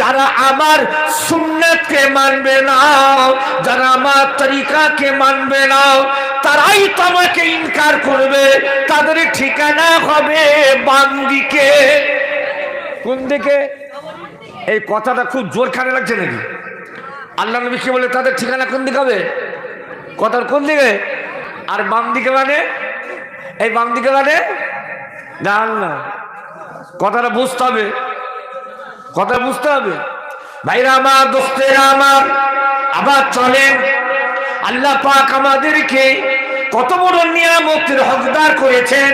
যারা আমার সুন্নাতকে মানবে না, যারা আমার তরিকাকে মানবে না, তারাই তোমাকে ইনকার করবে। তাদের ঠিকানা হবে বাম দিকে। কোন দিকে? এই কথাটা খুব জোর খানে লাগছে নাকি? আল্লাহ নবী কি বলে তাদের ঠিকানা কোন দিকে হবে? কথার কোন দিকে? আর বাম দিকে মানে? এই বাম দিকে মানে জান না। কথাটা বুঝতে হবে, কথা বুঝতে হবে। ভাইরা আমার, দোস্তেরা আমার, আবার চলেন। আল্লাহ পাক আমাদেরকে কত বড় নিয়ামতের হকদার করেছেন।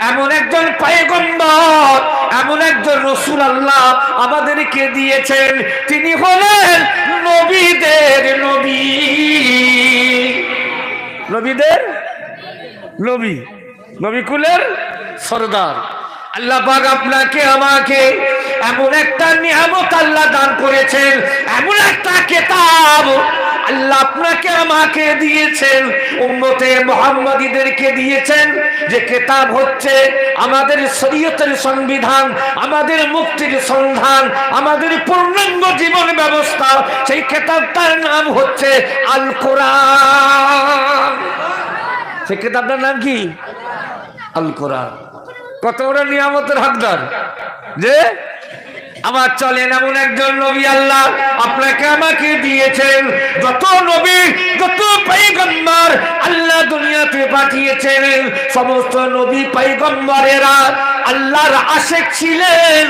এমন একজন পয়গম্বর, এমন একজন রাসূল আল্লাহ আমাদেরকে দিয়েছেন, তিনি হলেন নবীদের নবী, নবীদের নবী, নবীকুলের সরদার। আল্লাহ পাক আপনাকে আমাকে এমন একটা নিয়ামত আল্লাহ দান করেছেন, এমন একটা কিতাব আল্লাহ আপনাকে আমাকে দিয়েছেন, উম্মতে মুহাম্মাদীদেরকে দিয়েছেন, যে কিতাব হচ্ছে আমাদের শরীয়তের সংবিধান, আমাদের মুক্তির সন্ধান, আমাদের পূর্ণাঙ্গ জীবন ব্যবস্থা। সেই কিতাবটার নাম হচ্ছে আল কোরআন। সেই কিতাবটার নাম কি? আল কোরআন। কত বড় নিয়ামতের হকদার যে আবার চলেন এমন একজন নবী আল্লাহ আপনাকে আমাকে দিয়েছেন। যত নবী, যত পয়গম্বর আল্লাহ দুনিয়াতে পাঠিয়েছেন, সমস্ত নবী পয়গম্বরেরা আল্লাহর আশিক ছিলেন,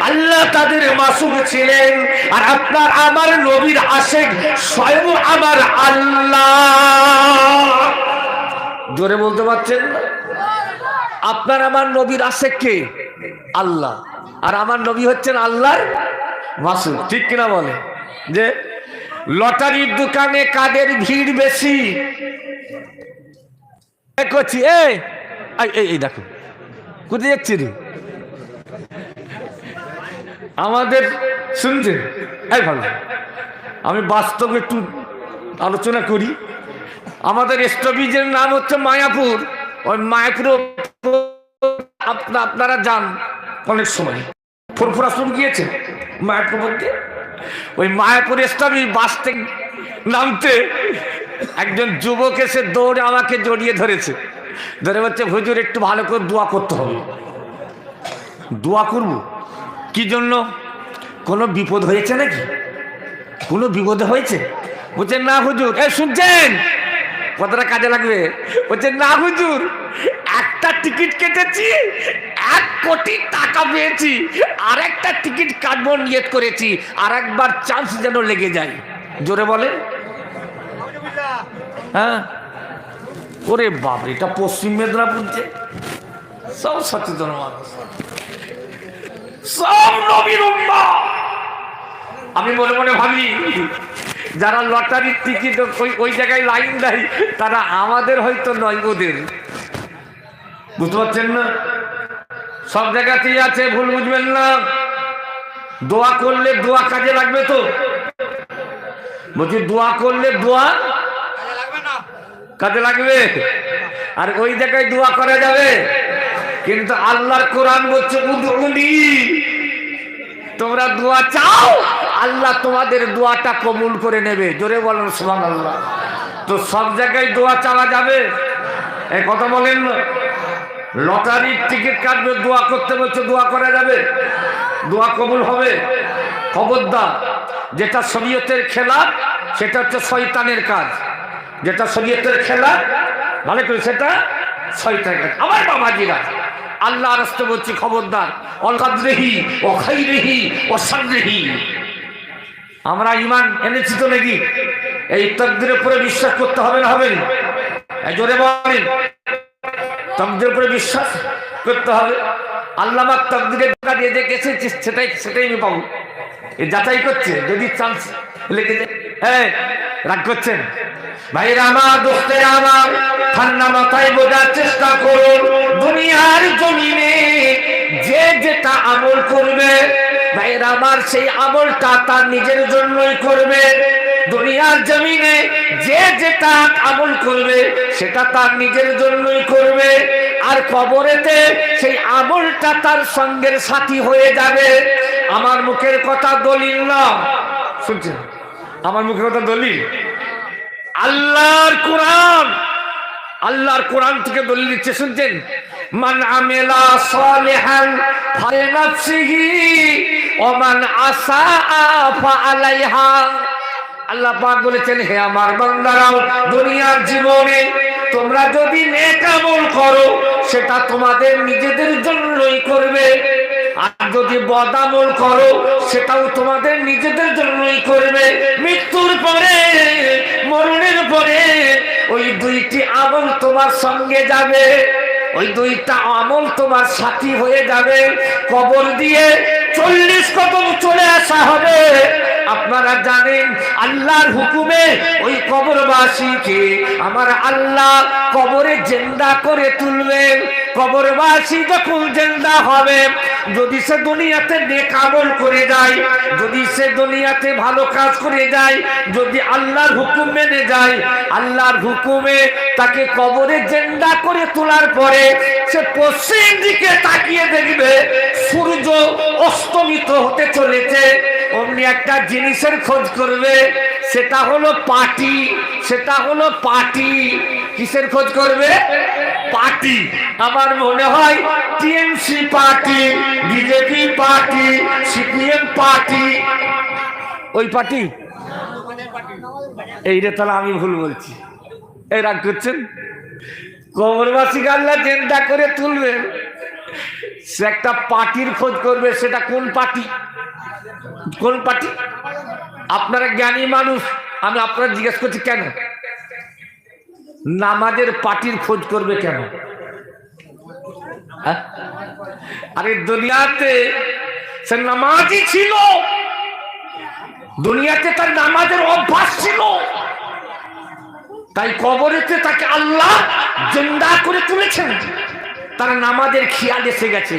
আল্লাহ তাদের মাসুক ছিলেন। আর আপনার আমার নবীর আশিক স্বয়ং আমার আল্লাহ। জোরে বলতে পারছেন না? আপনার আমার নবীর আশিক কে? আল্লাহ। আর আমার নবী হচ্ছেন আল্লাহর মাসুক। ঠিক কিনা বলে? যে লটারির দোকানে কাদের ভিড় বেশি করছি? এই দেখো কোথায় যাচ্ছি রে আমাদের, শুনছেন? এই ভালো, আমি বাস্তবে একটু আলোচনা করি। আমাদের স্টপেজের নাম হচ্ছে মায়াপুর। ওই মায়াপুরে আপনারা যান অনেক সময়, ফুরফুরা শুন গিয়েছে মায়াপুর মধ্যে। ওই মায়াপুর স্টপেজ বাস থেকে নামতে একজন যুবক এসে দৌড়ে আমাকে জড়িয়ে ধরেছে, ধরে বলছে হুজুর একটু ভালো করে দোয়া করতে হবে। দোয়া করব কি জন্য? কোনো বিপদ হয়েছে নাকি? কোনো বিপদ হয়েছে? বলছেন না হুজুর। শুনছেন কতটা কাজে লাগবে? বলছেন না হুজুর, একটা টিকিট কেটেছি, 1 কোটি টাকা পেয়েছি, আর একটা টিকিট কাটবো নিয়ত করেছি, আর একবার চান্স যেন লেগে যায়। জোরে বলে হ্যাঁ। ওরে বাপ, এটা পশ্চিম মেদিনীপুর যে সব সচেতন মানুষ, সব নবীর উম্মাহ। আমি মনে মনে ভাবি যারা লটারির টিকিট ওই জায়গায় লাইন দেয়, তারা আমাদের হয়তো নয়, ওদের। বুঝতে পারছেন না? সব জায়গাতেই আছে, ভুল বুঝবেন না। দোয়া করলে দোয়া কাজে লাগবে তো? বলছি দোয়া করলে দোয়া কাজে লাগবে, আর ওই জায়গায় দোয়া করা যাবে। কিন্তু আল্লাহর কোরআন বলছে উদউনি, তোমরা দোয়া চাও, আল্লাহ তোমাদের দোয়াটা কবুল করে নেবে। জোরে বলেন সুবহানাল্লাহ। তো সব জায়গায় দোয়া চাওয়া যাবে? এই কথা বলেন না। লটারির টিকিট কাটবে, দোয়া করতে বলছে, দোয়া করা যাবে? দোয়া কবুল হবে? খবরদার, যেটা শরীয়তের খেলাফ সেটা হচ্ছে শয়তানের কাজ। যেটা শরীয়তের খেলাফ, ভালো করে, সেটা শয়তানের কাজ। আমার বাবাজিরা, আল্লাহ রাস্তে বলছি খবরদার, অল কাদরিহি ও খাইরিহি ও শাররিহি। আমরা ঈমান এনেছি তো নাকি? এই তাকদীরের উপরে বিশ্বাস করতে হবে না? হবে না? জোরে বলেন। তাকদীরের উপরে বিশ্বাস করতে হবে। আল্লাহ পাক তাকদীরের টাকা দিয়ে দেখেছে, সেটাই আমি পাবো। এই যাচাই করছে, যদি চান্স লেগে যায়। রাগ করছেন ভাইরা আমার, দোস্তেরা আমার, ঠান্ডা মাথায় বোঝার চেষ্টা করুন। দুনিয়ার জমিনে যে যেটা আমল করবে ভাইরা আমার, সেই আমলটা তার নিজের জন্যই করবে। দুনিয়ার জমিনে যে যেটা আমল করবে সেটা তার নিজের জন্যই করবে। আর কবরেতে সেই আমলটা তার সঙ্গের সাথী হয়ে যাবে। আমার মুখের কথা দলিল না, শুনছেন? আমার মুখের কথা দলিল। আল্লাহর কোরআন, আল্লাহর কোরআন থেকে দলিল দিচ্ছে, শুনছেন? মান আমিলা সালিহান ফালিনাফসিহি ওয়া মান আসাআ ফাআলাইহা। আল্লাহ পাক বলেছেন, হে আমার বান্দারাও, দুনিয়ার জীবনে তোমরা যদি নেক আমল করো সেটা তোমাদের নিজেদের জন্যই করবে, আর যদি বদ আমল করো সেটাও তোমাদের নিজেদের জন্যই করবে। মৃত্যুর পরে, মরণের পরে ওই দুইটি আমল তোমার সঙ্গে যাবে, ওই দুইটা আমল তোমার সাথী হয়ে যাবে। কবর দিয়ে 40 কদম চলে আসা হবে, আপনারা জানেন আল্লাহর হুকুমে ওই কবরবাসীকে আমার আল্লাহ কবরে জিন্দা করে তুলবেন। কবরবাসী যখন জিন্দা হবে, যদি সে দুনিয়াতে নেক আমল করে যায়, যদি সে দুনিয়াতে ভালো কাজ করে যায়, যদি আল্লাহর হুকুম মেনে যায়, আল্লাহর হুকুমে তাকে কবরে জিন্দা করে তোলার পরে সে পশ্চিম দিকে তাকিয়ে দেখবে সূর্য অস্তমিত হতে চলেছে। অমনি একটা জিনিসের খোঁজ করবে, সেটা হলো পার্টি, সেটা হলো পার্টি। কিসের খোঁজ করবে? পার্টি। আমার মনে হয় TMC party, BJP party, CPM party, ওই পার্টি। এই রে, তাহলে আমি ভুল বলছি। এই রাগ করছেন? কবরবাসীকে আল্লাহ জিন্দা করে তুলবেন, সে একটা পার্টির খোঁজ করবে। সেটা কোন পার্টি? কোন পার্টি? আপনারা জ্ঞানী মানুষ, আমি আপনারা জিজ্ঞেস করছি কেন নামাজের পার্টির খোঁজ করবে কেন? আরে দুনিয়াতে সে নামাজি ছিল, দুনিয়াতে তার নামাজের অভ্যাস ছিল, তাই কবরেতে তাকে আল্লাহ জিন্দা করে তুলেছেন। তার নামাজের খেয়াল এসে গেছে।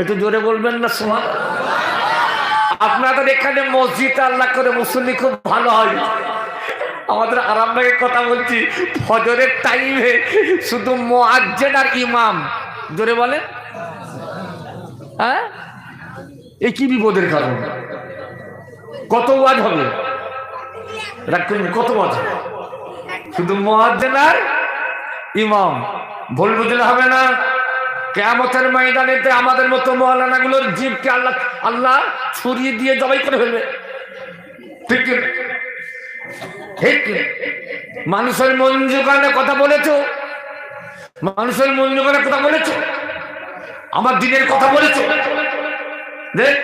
একটু জোরে বলবেন না সুবহানাল্লাহ? আপনাদের এখানে মসজিদ আল্লাহ করে মুসল্লি খুব ভালো হয়। আমাদের আরামবাগের কথা বলছি, ফজরের টাইমে শুধু মুয়াজ্জিন আর ইমাম, জোরে বলেন। হ্যাঁ, এই কি বিপদের কারণ? কত ওয়াজ হবে? কত ওয়াজ হবে? শুধু মুয়াজ্জিন আর ইমাম। ভুল বুঝলে হবে না। কিয়ামতের ময়দানেতে আমাদের মতো মাওলানাগুলোর জীবকে আল্লাহ আল্লাহ ছুরি দিয়ে জবাই করে ফেলবে। ঠিক ঠিক। মানুষের মন জোগানোর কথা বলেছো, মানুষের মন জোগানোর কথা বলেছো, আমার দিনের কথা বলেছো, দেখ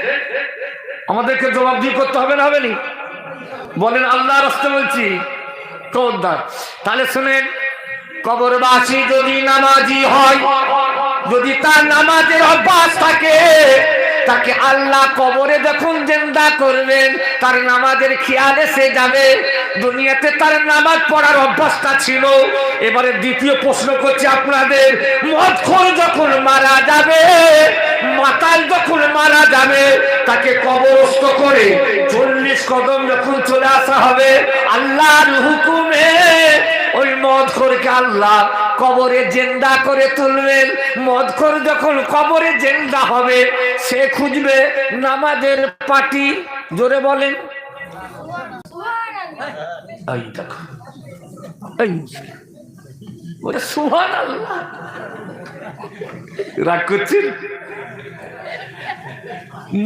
আমাদেরকে জবাবদিহি করতে হবে না? হবে নি? বলেন আল্লাহর রাস্তে বলছি খবরদার। তাহলে শুনেন, কবরবাসী যদি নামাজি হয়, যদি তার নামাজের অভ্যাস থাকে, তাকে আল্লাহ কবরে যখন জিন্দা করবেন তার নামাজের খেয়াল এসে যাবে। দুনিয়াতে তার নামাজ পড়ার অভ্যাসটা ছিল। এবারে দ্বিতীয় প্রশ্ন করছি আপনাদের, মদখোর যখন মারা যাবে, মাতাল যখন মারা যাবে, তাকে কবরস্থ করে 40 কদম যখন চলে আসা হবে আল্লাহর হুকুমে, ওই মদখোরকে আল্লাহ কবরে জিন্দা করে তুলবেন। মদখোর যখন কবরে জিন্দা হবে, সে খুঁজবে নামাজের পার্টি। জোরে বলেন। এই দেখো, এই বলে সুবহানাল্লাহ। রাগ করছেন?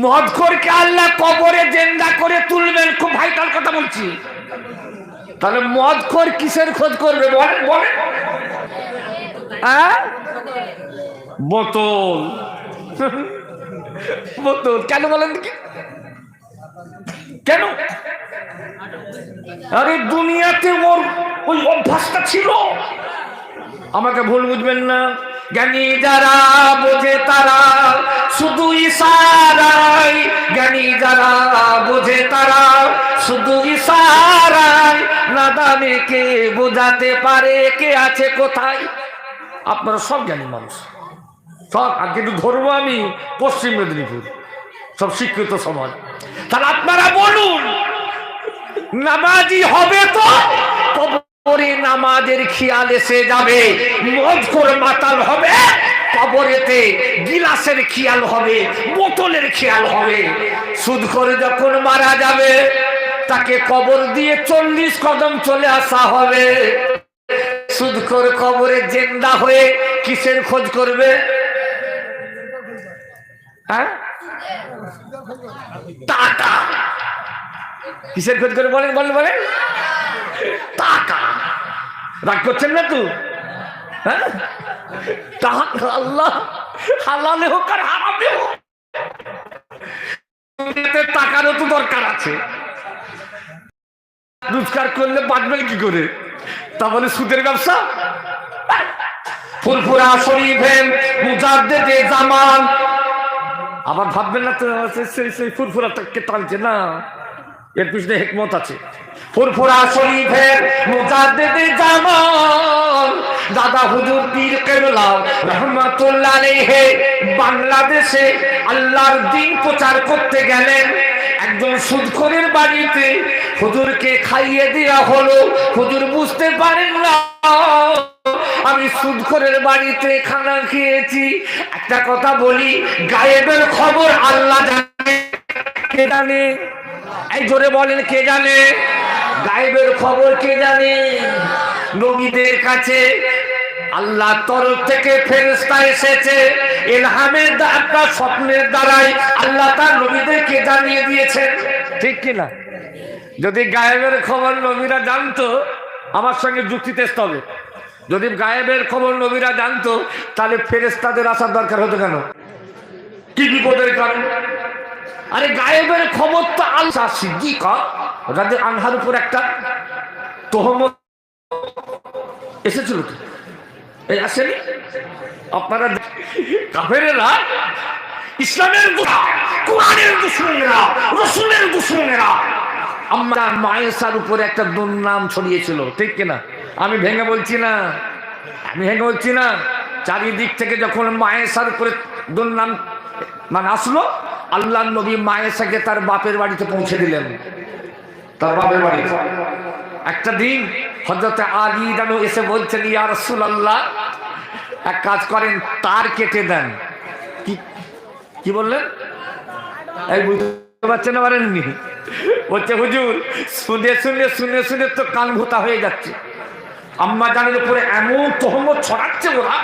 মদখোরকে আল্লাহ কবরে জিন্দা করে তুলবেন। খুব ভাইটাল কথা বলছি। তাহলে মদখোর কিসের খোঁজ করবে? বলেন বলেন। বোতল। বোতল কেন বলেন কি? কেন? আরে দুনিয়াতে ওর ওই অভ্যাসটা ছিল। আমাকে ভুল বুঝবেন না। জ্ঞানী যারা বোঝে তারা শুধু ইশারায়, জ্ঞানী যারা বোঝে তারা শুধু ইশারায়, নাদানে কে বোঝাতে পারে কে আছে কোথায়। আপনারা সব জ্ঞানী মানুষ, সব। আর কিন্তু ধরবো আমি পশ্চিম মেদিনীপুর, সব শিক্ষিত সমাজ। তাহলে আপনারা বলুন, নামাজি হবে তো কবরে নামাজের খেয়াল এসে যাবে। মদখোর মাতাল হবে, কবরেতে গিলাসের খেয়াল হবে, বোতলের খেয়াল হবে। সুদখোর যখন মারা যাবে, তাকে কবর দিয়ে 40 কদম চলে আসা হবে। সুদখোর কবরে জিন্দা হয়ে কিসের খোঁজ করবে? হ্যাঁ, টাকা। কিসের খোঁজ করে? বলেন বলেন বলেন। টাকা। রাগ করছেন না তো? হ্যাঁ, টাকা আল্লাহ হালালে হোক আর হারামে হোক, টাকারও তো দরকার আছে। রোজগার করলে বাঁচবেন কি করে? তা বলে সুদের ব্যবসা। ফুরফুরা শরীফে মুজাদ্দেদে জামান। আবার ভাববেন না তো সেই ফুরফুরাটাকে টানছে না, এর পিছনে হিকমত আছে। ফুরফুরা শরীফের মুজাদ্দিদে জামান দাদা হুজুর পীর কেবলা রহমাতুল্লাহ আলাইহি বাংলাদেশে আল্লাহর দ্বীন প্রচার করতে গেলেন। একজন সুদখোরের বাড়িতে হুজুরকে খাইয়ে দেওয়া হলো। হুজুর বুঝতে পারেন না আমি সুদখোরের বাড়িতে খানা খেয়েছি। একটা কথা বলি, গায়েবের খবর আল্লাহ জানে। কে জানে? এই জোরে বলেন, কে জানে? গায়েবের খবর কে জানে? নবীদের কাছে আল্লাহর তরফ থেকে ফেরেশতা এসেছে, ইলহামের দ্বারা, স্বপ্নের দ্বারাই আল্লাহ তার নবীদেরকে জানিয়ে দিয়েছেন। ঠিক কিনা? যদি গায়েবের খবর নবীরা জানতো, আমার সঙ্গে যুক্তিতে হবে, যদি গায়েবের খবর নবীরা জানতো তাহলে ফেরেশতাদের আসার দরকার হতো কেন? কি বিপদের কারণ? আরে গায়েবের খবর তো আল্লাহ সিদ্দিকা রাদিয়াল্লাহু আনহার উপর একটা তহমত এসেছিল তো, এই আসেনি? আপনারা কাফেরেরা, ইসলামের কোরআনের দুশমনেরা, রাসূলের দুশমনেরা আম্মা মায়েশার উপরে একটা দুর্নাম ছড়িয়েছিল। ঠিক কিনা? আমি ভেঙে বলছি না, আমি ভেঙে বলছি না। চারিদিক থেকে যখন মায়েশার উপরে দুর্নাম মানে আসলো, আল্লাহ নবী মায়েশাকে তার বাপের বাড়িতে পৌঁছে দিলেন। তার বাপের বাড়িতে একটা দিন হযরত আলী জানো এসে বলছেন, ইয়া রাসূলুল্লাহ এক কাজ করেন, তার কেটে দেন। কি কি বললেন? এই বুঝতে পারছেন না? পারেননি? বলছে হুজুর শুনে শুনে শুনে শুনে তো কান ভোতা হয়ে যাচ্ছে। আম্মা জানের উপরে এমন তহমত ছড়াচ্ছে ওরা,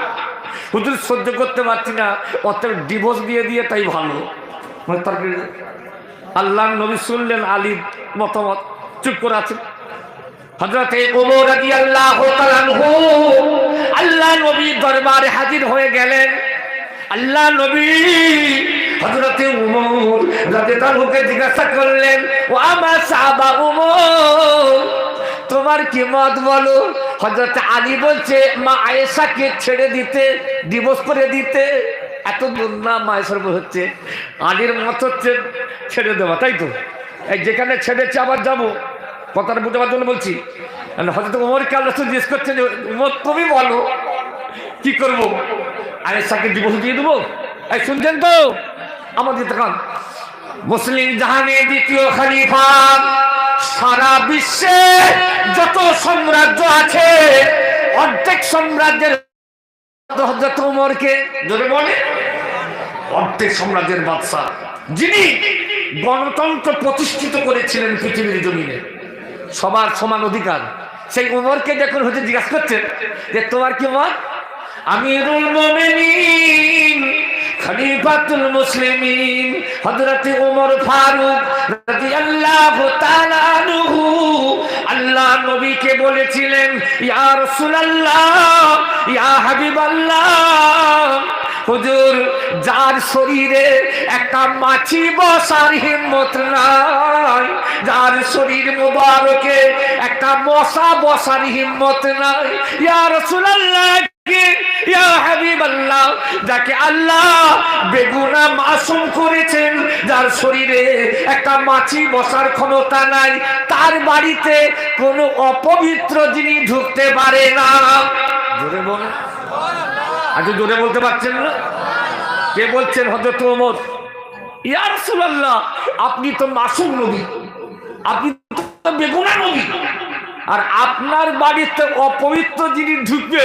হুজুর সহ্য করতে পারছি না, অতএব ডিভোর্স দিয়ে দিয়ে তাই ভালো। আল্লাহ নবী শুনলেন আলীর মতামত, চুপ করে আছেন। হযরত ওমর রাদিয়াল্লাহু তাআলা আনহু আল্লাহ নবীর দরবারে হাজির হয়ে গেলেন। আল্লাহ নবী হযরত ওমর রাদিয়াল্লাহু আনহুকে জিজ্ঞাসা করলেন, ও আমার সাহাবা ওমর, তোমার কি মত বলো? হযরত আলী বলছে মা আয়েশাকে ছেড়ে দিতে, ডিভোর্স করে দিতে। এত দুর্নাম মায়েশার উপর হচ্ছে, আলীর মত হচ্ছে ছেড়ে দেওয়া, তাই তো? এই যেখানে ছেড়েছে আবার যাবো, কথাটা বুঝাবার জন্য বলছি। হযরত ওমরকে আল্লাহ জিজ্ঞেস করছেন, ওমর তুমি বলো কি করবো? আয়েশাকে ডিভোর্স দিয়ে দেবো? এই শুনছেন তো? আমাদের তখন মুসলিম জাহানের দ্বিতীয় খলিফা, সারা বিশ্বে যত সাম্রাজ্য আছে অর্ধেক সাম্রাজ্যের হযরত ওমরকে ধরে বলে অর্ধেক সাম্রাজ্যের বাদশা, যিনি গণতন্ত্র প্রতিষ্ঠিত করেছিলেন পৃথিবীর জমিনে, সবার সমান অধিকার। সেই ওমরকে যখন হতে জিজ্ঞাসা করছেন যে তোমার কি মত? আমিরুল মুমিনিন খলিফাতুল মুসলিমিন হযরত ওমর ফারুক রাদিয়াল্লাহু তাআলা আনহু আল্লাহ নবীকে বলেছিলেন, ইয়া রাসূলুল্লাহ, ইয়া হাবিবাল্লাহ, হুজুর যার শরীরে একটা মাছি বসার হিম্মত নাই, যার শরীর মুবারকে একটা মশা বসার হিম্মত নাই, ইয়া রাসূলুল্লাহ, ইয়া হাবিবাল্লাহ, যাকে আল্লাহ বেগুনা মাসুম করেছেন, যার শরীরে একটা মাছি বসার ক্ষমতা নাই, তার বাড়িতে কোনো অপবিত্র জিনিস ঢুকতে পারে না। জোরে বল, আজকে জোরে বলতে পারছেন না? কে বলছেন? হযরত ওমর। ইয়া রাসূলুল্লাহ, আপনি তো মাসুম নবী, আপনি তো বেগুনা নবী, আর আপনার বাড়িতে অপবিত্র জিনিস ঢুকবে,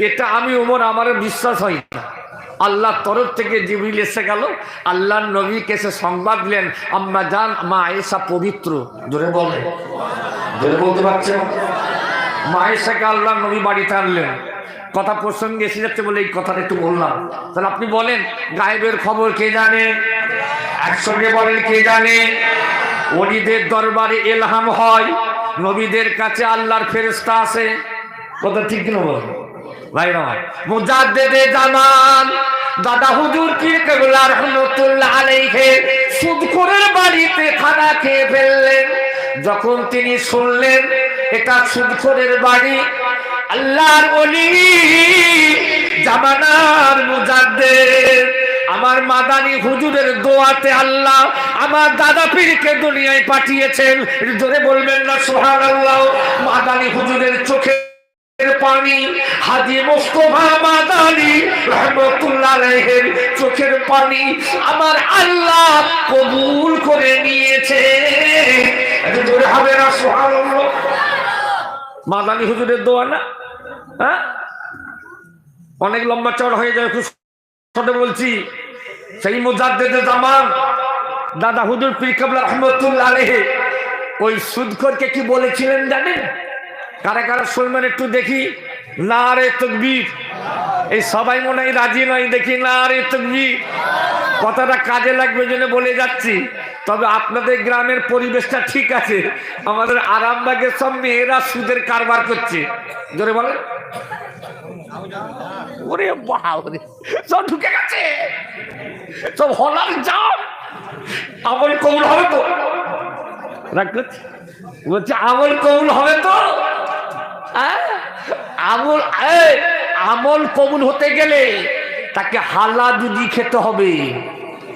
এটা আমি ওমর আমার বিশ্বাস হয় না। আল্লাহর তরফ থেকে জিবরিল এসে গেল, আল্লাহর নবীকে এসে সংবাদ দিলেন, আম্মা জান মা আয়েশা পবিত্র। জোরে বলে, জোরে বলতে পারছেন? মা আয়েশাকে আল্লাহর নবী বাড়িতে আনলেন। কথা প্রসঙ্গে এসে যাচ্ছে বলে এই কথাটা একটু বললাম। তাহলে আপনি বলেন গায়েবের খবর কে জানে? একসঙ্গে বলেন কে জানে? ওলিদের দরবারে ইলহাম হয়, নবীদের কাছে আল্লাহর ফেরেশতা আছে। কথা ঠিক কিনা বলেন ভাই? আমার মুজাদ্দিদে জামান দাদা হুজুর পীর কেবলা রহমাতুল্লাহ আলাইহি সুদখোরের বাড়িতে খানা খেয়ে ফেললেন। যখন তিনি শুনলেন এটা সুদখোরের বাড়ি, আল্লাহর ওলি জামানার মুজাদ্দিদ আমার মাদানী হুজুরের দোয়াতে আল্লাহ আমার দাদা পীরকে দুনিয়ায় পাঠিয়েছেন। জোরে বলবেন না সুবহানাল্লাহ। মাদানী হুজুরের চোখে পানি, হাজী মুস্তাফা মাদানী রাহমাতুল্লাহ আলাইহির চোখের পানি আমার আল্লাহ কবুল করে নিয়েছে। এটা জোরে হবে না সুবহানাল্লাহ। মাদানী হুজুরের দোয়া না, হ্যাঁ অনেক লম্বা চড় হয়ে যায়, খুব ছোট বলছি। সেই মুজাদ্দেদে জামান দাদা হুজুর পীর কেবলা রাহমাতুল্লাহ আলাইহি ওই সুদখোরকে কি বলেছিলেন জানেন? কারা কারা শুনবেন একটু দেখি। নারে তাকবীর। এই সবাই মনে হয় রাজি নয়, দেখি নারে তাকবীর। কথাটা কাজে লাগবে জন্য বলে যাচ্ছি। তবে আপনাদের গ্রামের পরিবেশটা ঠিক আছে, আমাদের আরামবাগের সব মেয়েরা সুদের কারবার করছে। জোরে বলেন। ওরে বাবা, সব ঢুকে গেছে, সব হলার যাও। আমল কবুল হবে তো? রাগ করছে, বলছে আমল কবুল হবে তো? আমল আমল কবুল হতে গেলে তাকে হালা দুধি খেতে হবে,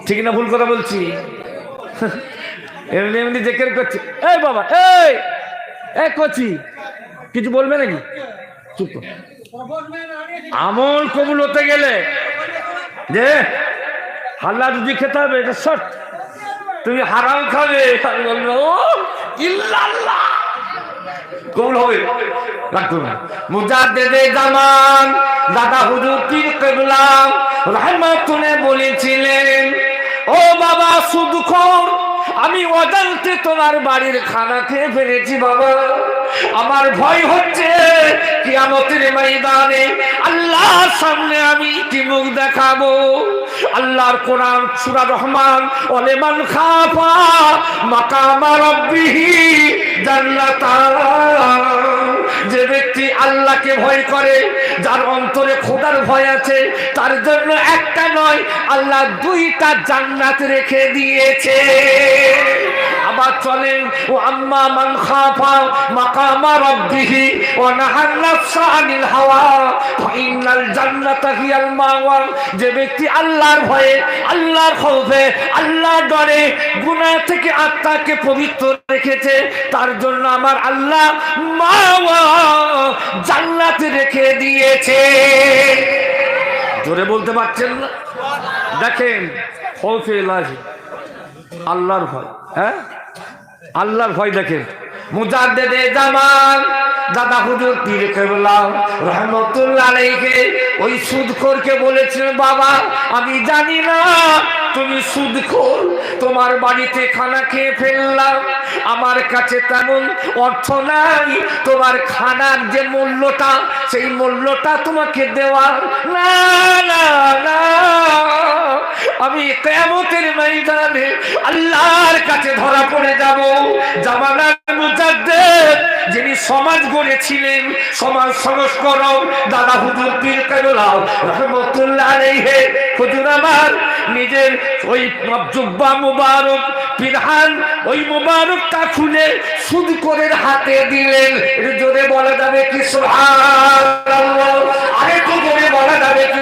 ঠিক না ভুল কথা বলছি? এমনি এমনি জেকের করছে। এই বাবা, এই করছি, কিছু বলবে নাকি? চুপ। আমল কবুল হতে গেলে যে হাল্লা দুধি খেতে হবে, এটা শর্ত। তুমি হারাম খাবে, কবুল হবে। মুজাদ্দেদে জামান দাদা হুজুর পীর কেবলা রাহমাতুল্লাহ বলেছিলেন, ও বাবা সুদখোর, আমি অজান্তে তোমার বাড়ির খানা খেয়ে ফেলেছি বাবা। আমার ভয় হচ্ছে কিয়ামতের ময়দানে আল্লাহর সামনে আমি কি মুখ দেখাবো। আল্লাহর কোরআন সূরা রহমান, ওয়ালিমান খাফা মাকামা রাব্বিহি জান্নাতান। যে ব্যক্তি আল্লাহকে ভয় করে, যার অন্তরে খোদার ভয় আছে, তার জন্য একটা নয় আল্লাহ দুইটা জান্নাত রেখে দিয়েছে। আবার চলেন, ও আম্মা মান খাফা মাকামা রাব্বিহি ওয়া নাহান নাফসা আনিল হাওয়া ফাইনাল জান্নাতা হিয়াল মাওয়া। যে ব্যক্তি আল্লাহর ভয়ে, আল্লাহর খৌফে, আল্লাহর ডরে গুনাহ থেকে আত্মাকে পবিত্র রেখেছে, তার জন্য আমার আল্লাহ মাওয়া জান্নাত রেখে দিয়েছে। জোরে বলতে পারছেন না? দেখেন, খৌফে ইলাহি, আল্লাহর ভয়, হ্যাঁ আল্লাহর ভয়। দেখেন মুজাদ্দেদে জামান দাদা হুজুর পীর কেবলা রাহমাতুল্লাহ আলাইহি ওই সুদখোরকে বলেছিলেন, বাবা আমি জানি না তুমি সুদখোর, তোমার বাড়িতে খানা খেয়ে ফেললাম, আমার কাছে তেমন অর্থ নাই তোমার খানার যে মূল্যটা, সেই মূল্যটা তোমাকে দেওয়ার না না না। আমি কিয়ামতের ময়দানে আল্লাহর কাছে ধরা পড়ে যাব। জামানার মুজাদ্দেদ যিনি সমাজ গড়েছিলেন, সমাজ সংস্করণ দাদা হুজুর পীর কেবলা রাহমাতুল্লাহ আলাইহি, হুজুর আমার নিজের ওই জুব্বা মুবারক পিরহান ওই মুবারকটা খুলে সুদখোরের হাতে দিলেন। জোরে বলা যাবে কি সুবহানাল্লাহ? আরে তো জোরে বলা যাবে কি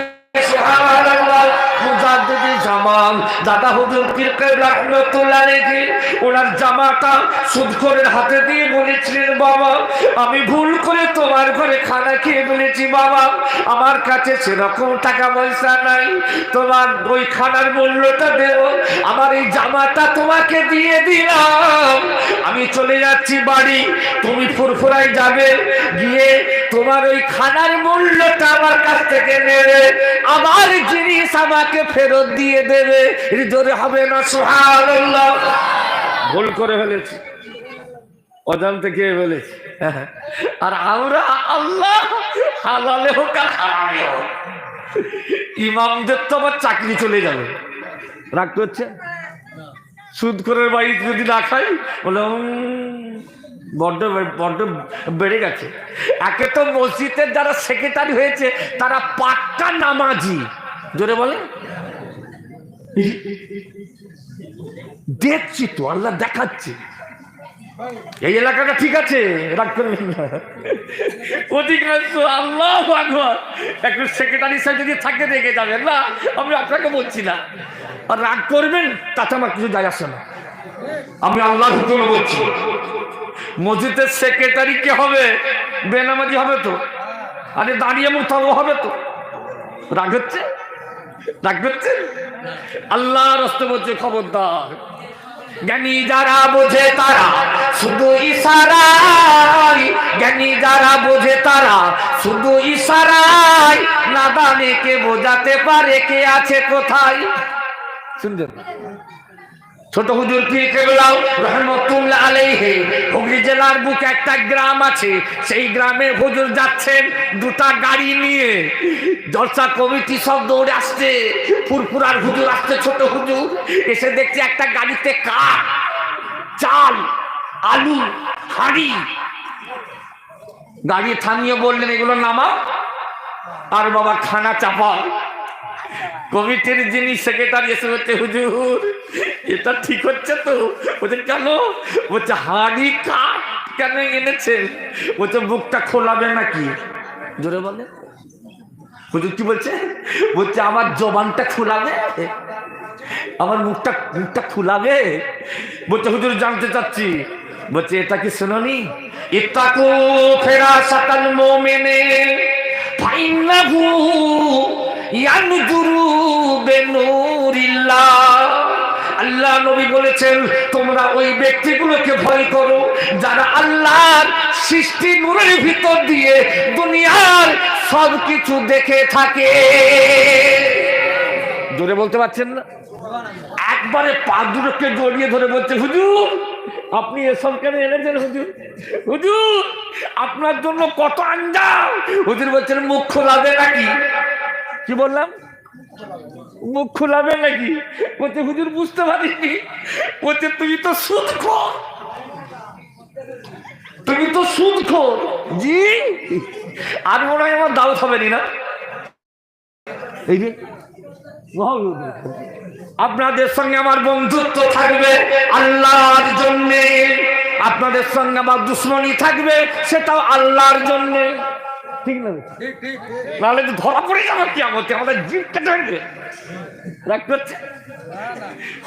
সুবহানাল্লাহ? মুজাদ্দেদে জামান দাদা হুজুর পীর কেবলা রাহমাতুল্লাহ আলাইহি ওনার জামাটা সুদখোরের হাতে দিয়ে বলেছিলেন, বাবা আমি ভুল করে তোমার ঘরে খানা খেয়ে ফেলেছি বাবা, আমার কাছে সেরকম টাকা পয়সা নাই, তোমার ওই খানার মূল্যটা দেও, আমার এই জামাটা তোমাকে দিয়ে দিলাম, আমি চলে যাচ্ছি বাড়ি, তুমি ফুরফুরায় যাবে, গিয়ে তোমার ওই খানার মূল্যটা আমার কাছ থেকে নেবে, আমার জিনিস আমাকে ফেরত দিয়ে দেবে। জোরে হবে না সুবহানাল্লাহ? ভুল করে ফেলেছি, অজান্তে খেয়ে ফেলেছি। আর আমরা আল্লাহ হালালে হোক আর হারামে হোক, ইমামদের তো আবার চাকরি চলে যাবে। রাগ করছে? সুদখোরের বাড়ি যদি না খাই বলে বড্ড বড্ড বেড়ে গেছে। একে তো মসজিদের যারা সেক্রেটারি হয়েছে তারা পাক্কা নামাজি। জোরে বলে দেখছি তো, আল্লাহ দেখাচ্ছে। এই এলাকাটা ঠিক আছে, রাগ করবেন না। অধিকাংশ আল্লাহু আকবার একটু সেক্রেটারি সাহেব যদি থাকে দেখে যাবেন না, আমি আপনাকে বলছি না। আর রাগ করবেন তাতে আমার কিছু যায় আসে না, আমি আল্লাহর হুকুমে বলছি। মসজিদের সেক্রেটারি কে হবে? বেনামাজি হবে তো? আরে দাঁড়িয়ে মোতাবো হবে তো? রাগ হচ্ছে? রাগ হচ্ছে? আল্লাহর রাস্তে বলছে খবরদার। জ্ঞানী যারা বোঝে তারা শুধু ইশারায়, জ্ঞানী যারা বোঝে তারা শুধু ইশারায়, নাদানে কে বোঝাতে পারে কে আছে কোথায়। শুনছেন? ছোট হুজুর পীর কেবলা রহমতুল্লাহ আলাইহি হুগলি জেলার বুকে একটা গ্রাম আছে, সেই গ্রামে হুজুর যাচ্ছেন দুটা গাড়ি নিয়ে, জলসা কমিটি সব দৌড়ে আসছে, ফুরফুরার হুজুর আসছে, ছোট হুজুর এসে দেখছে একটা গাড়িতে কাঠ, চাল, আলু, হাঁড়ি। গাড়ি থামিয়ে বললেন এগুলো নামাও আর বাবা খানা চাপাও। কমিটির যিনি সেক্রেটারি এসে বলছে হুজুর এটা ঠিক হচ্ছে তো? বলছে কেন? বলছে হাঁড়ি কাঠ কেন এনেছেন? বলছে মুখটা খোলাবে নাকি? জোরে বলে। হুজুর কি বলছে? বলছে আমার জবানটা খোলাবে, আমার মুখটা খোলাবে। বলছে হুজুর জানতে চাচ্ছি। বলছে এটা কি শুনোনি? ইত্তাকু ফিরাসাতাল মুমিনে ফাইন্নাহু ইয়ানজুরু বিনুরিল্লাহ। আল্লাহ নবী বলেছেন তোমরা ওই ব্যক্তিগুলোকে ভয় করো যারা আল্লাহর সৃষ্টি নূরের ভিতর দিয়ে দুনিয়ার সব কিছু দেখে থাকে। জোরে বলতে পারছেন না? একবারে পা দুটোকে জড়িয়ে ধরে বলছে হুজুর আপনি এসব কেন এনেছেন? হুজুর হুজুর আপনার জন্য কত আঞ্জাম। হুজুর বলছেন মুখ খোলাবে নাকি? কি বললাম? মুখ খোলাবে নাকি? বলছে হুজুর বুঝতে পারিনি। বলছে তুমি তো সুদখোর, তুমি তো সুদখোর। জি আর মনে হয় আমার দাওয়াত হবে না। এই যে আপনাদের সঙ্গে আমার বন্ধুত্ব থাকবে আল্লাহর জন্যে, আপনাদের সঙ্গে আমার দুশ্মনী থাকবে সেটাও আল্লাহর জন্যে। ঠিক না? নাহলে তো ধরা পড়ে যাবে কি আমাদের জিভ কেটে ফেলবে। রাগ করছে?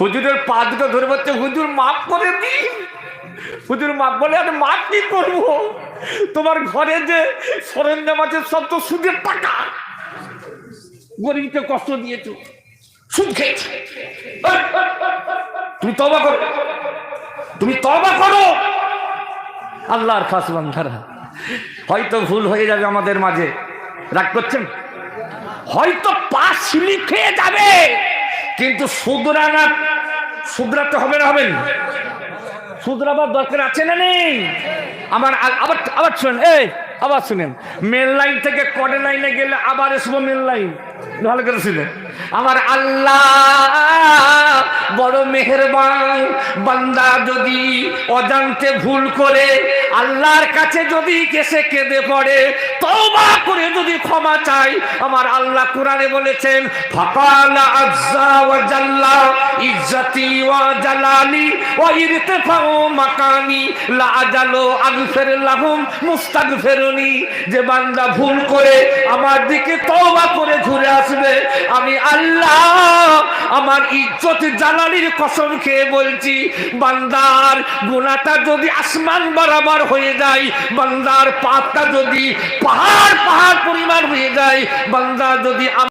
হুজুরের পা দুটো ধরে বলছে হুজুর মাফ করে দিন। হুজুর মাফ বলে আমি মাফ কি করবো? তোমার ঘরে যে সরঞ্জাম আছে সব তো সুদের টাকা, গরিবকে কষ্ট দিয়েছো, সুদ খেয়েছো। তুমি তওবা করো, তুমি তওবা করো। আল্লাহর খাস বান্দারা হয়তো ভুল হয়ে যাবে আমাদের মাঝে, রাগ করছেন? হয়তো পা স্লিপ খেয়ে যাবে, কিন্তু শুধরাতে হবে না? হবেন? শুধরাবার দরকার আছে না নেই? আমার আবার শুনেন, আবার শুনেন, মেন লাইন থেকে কডে লাইনে গেলে আবার এসবো মেন লাইন। ভালো করে শুনেন, আমার আল্লাহ বড় মেহেরবান। বান্দা যদি অজান্তে ভুল করে আল্লাহর কাছে যদি কেসে কেঁদে পড়ে, তওবা করে যদি ক্ষমা চাই, আমার আল্লাহ কোরআনে বলেছেন ফাকালা আযজা ওয়া জাল্লা ইজ্জতি ওয়া জালালি ওয়া ইরতিফাউ মাকানি লা আজালু আগফির লাহুম মুস্তাগফিরুনি। যে বান্দা ভুল করে আমার দিকে তওবা করে ঘুরে আসবে, আমি আল্লাহ আমার ইজ্জত জালালির কসম খেয়ে বলছি, বান্দার গুনাহটা যদি আসমান বরাবর হয়ে যায়, বান্দার পাপটা যদি পাহাড় পরিমাণ হয়ে যায়, বান্দা যদি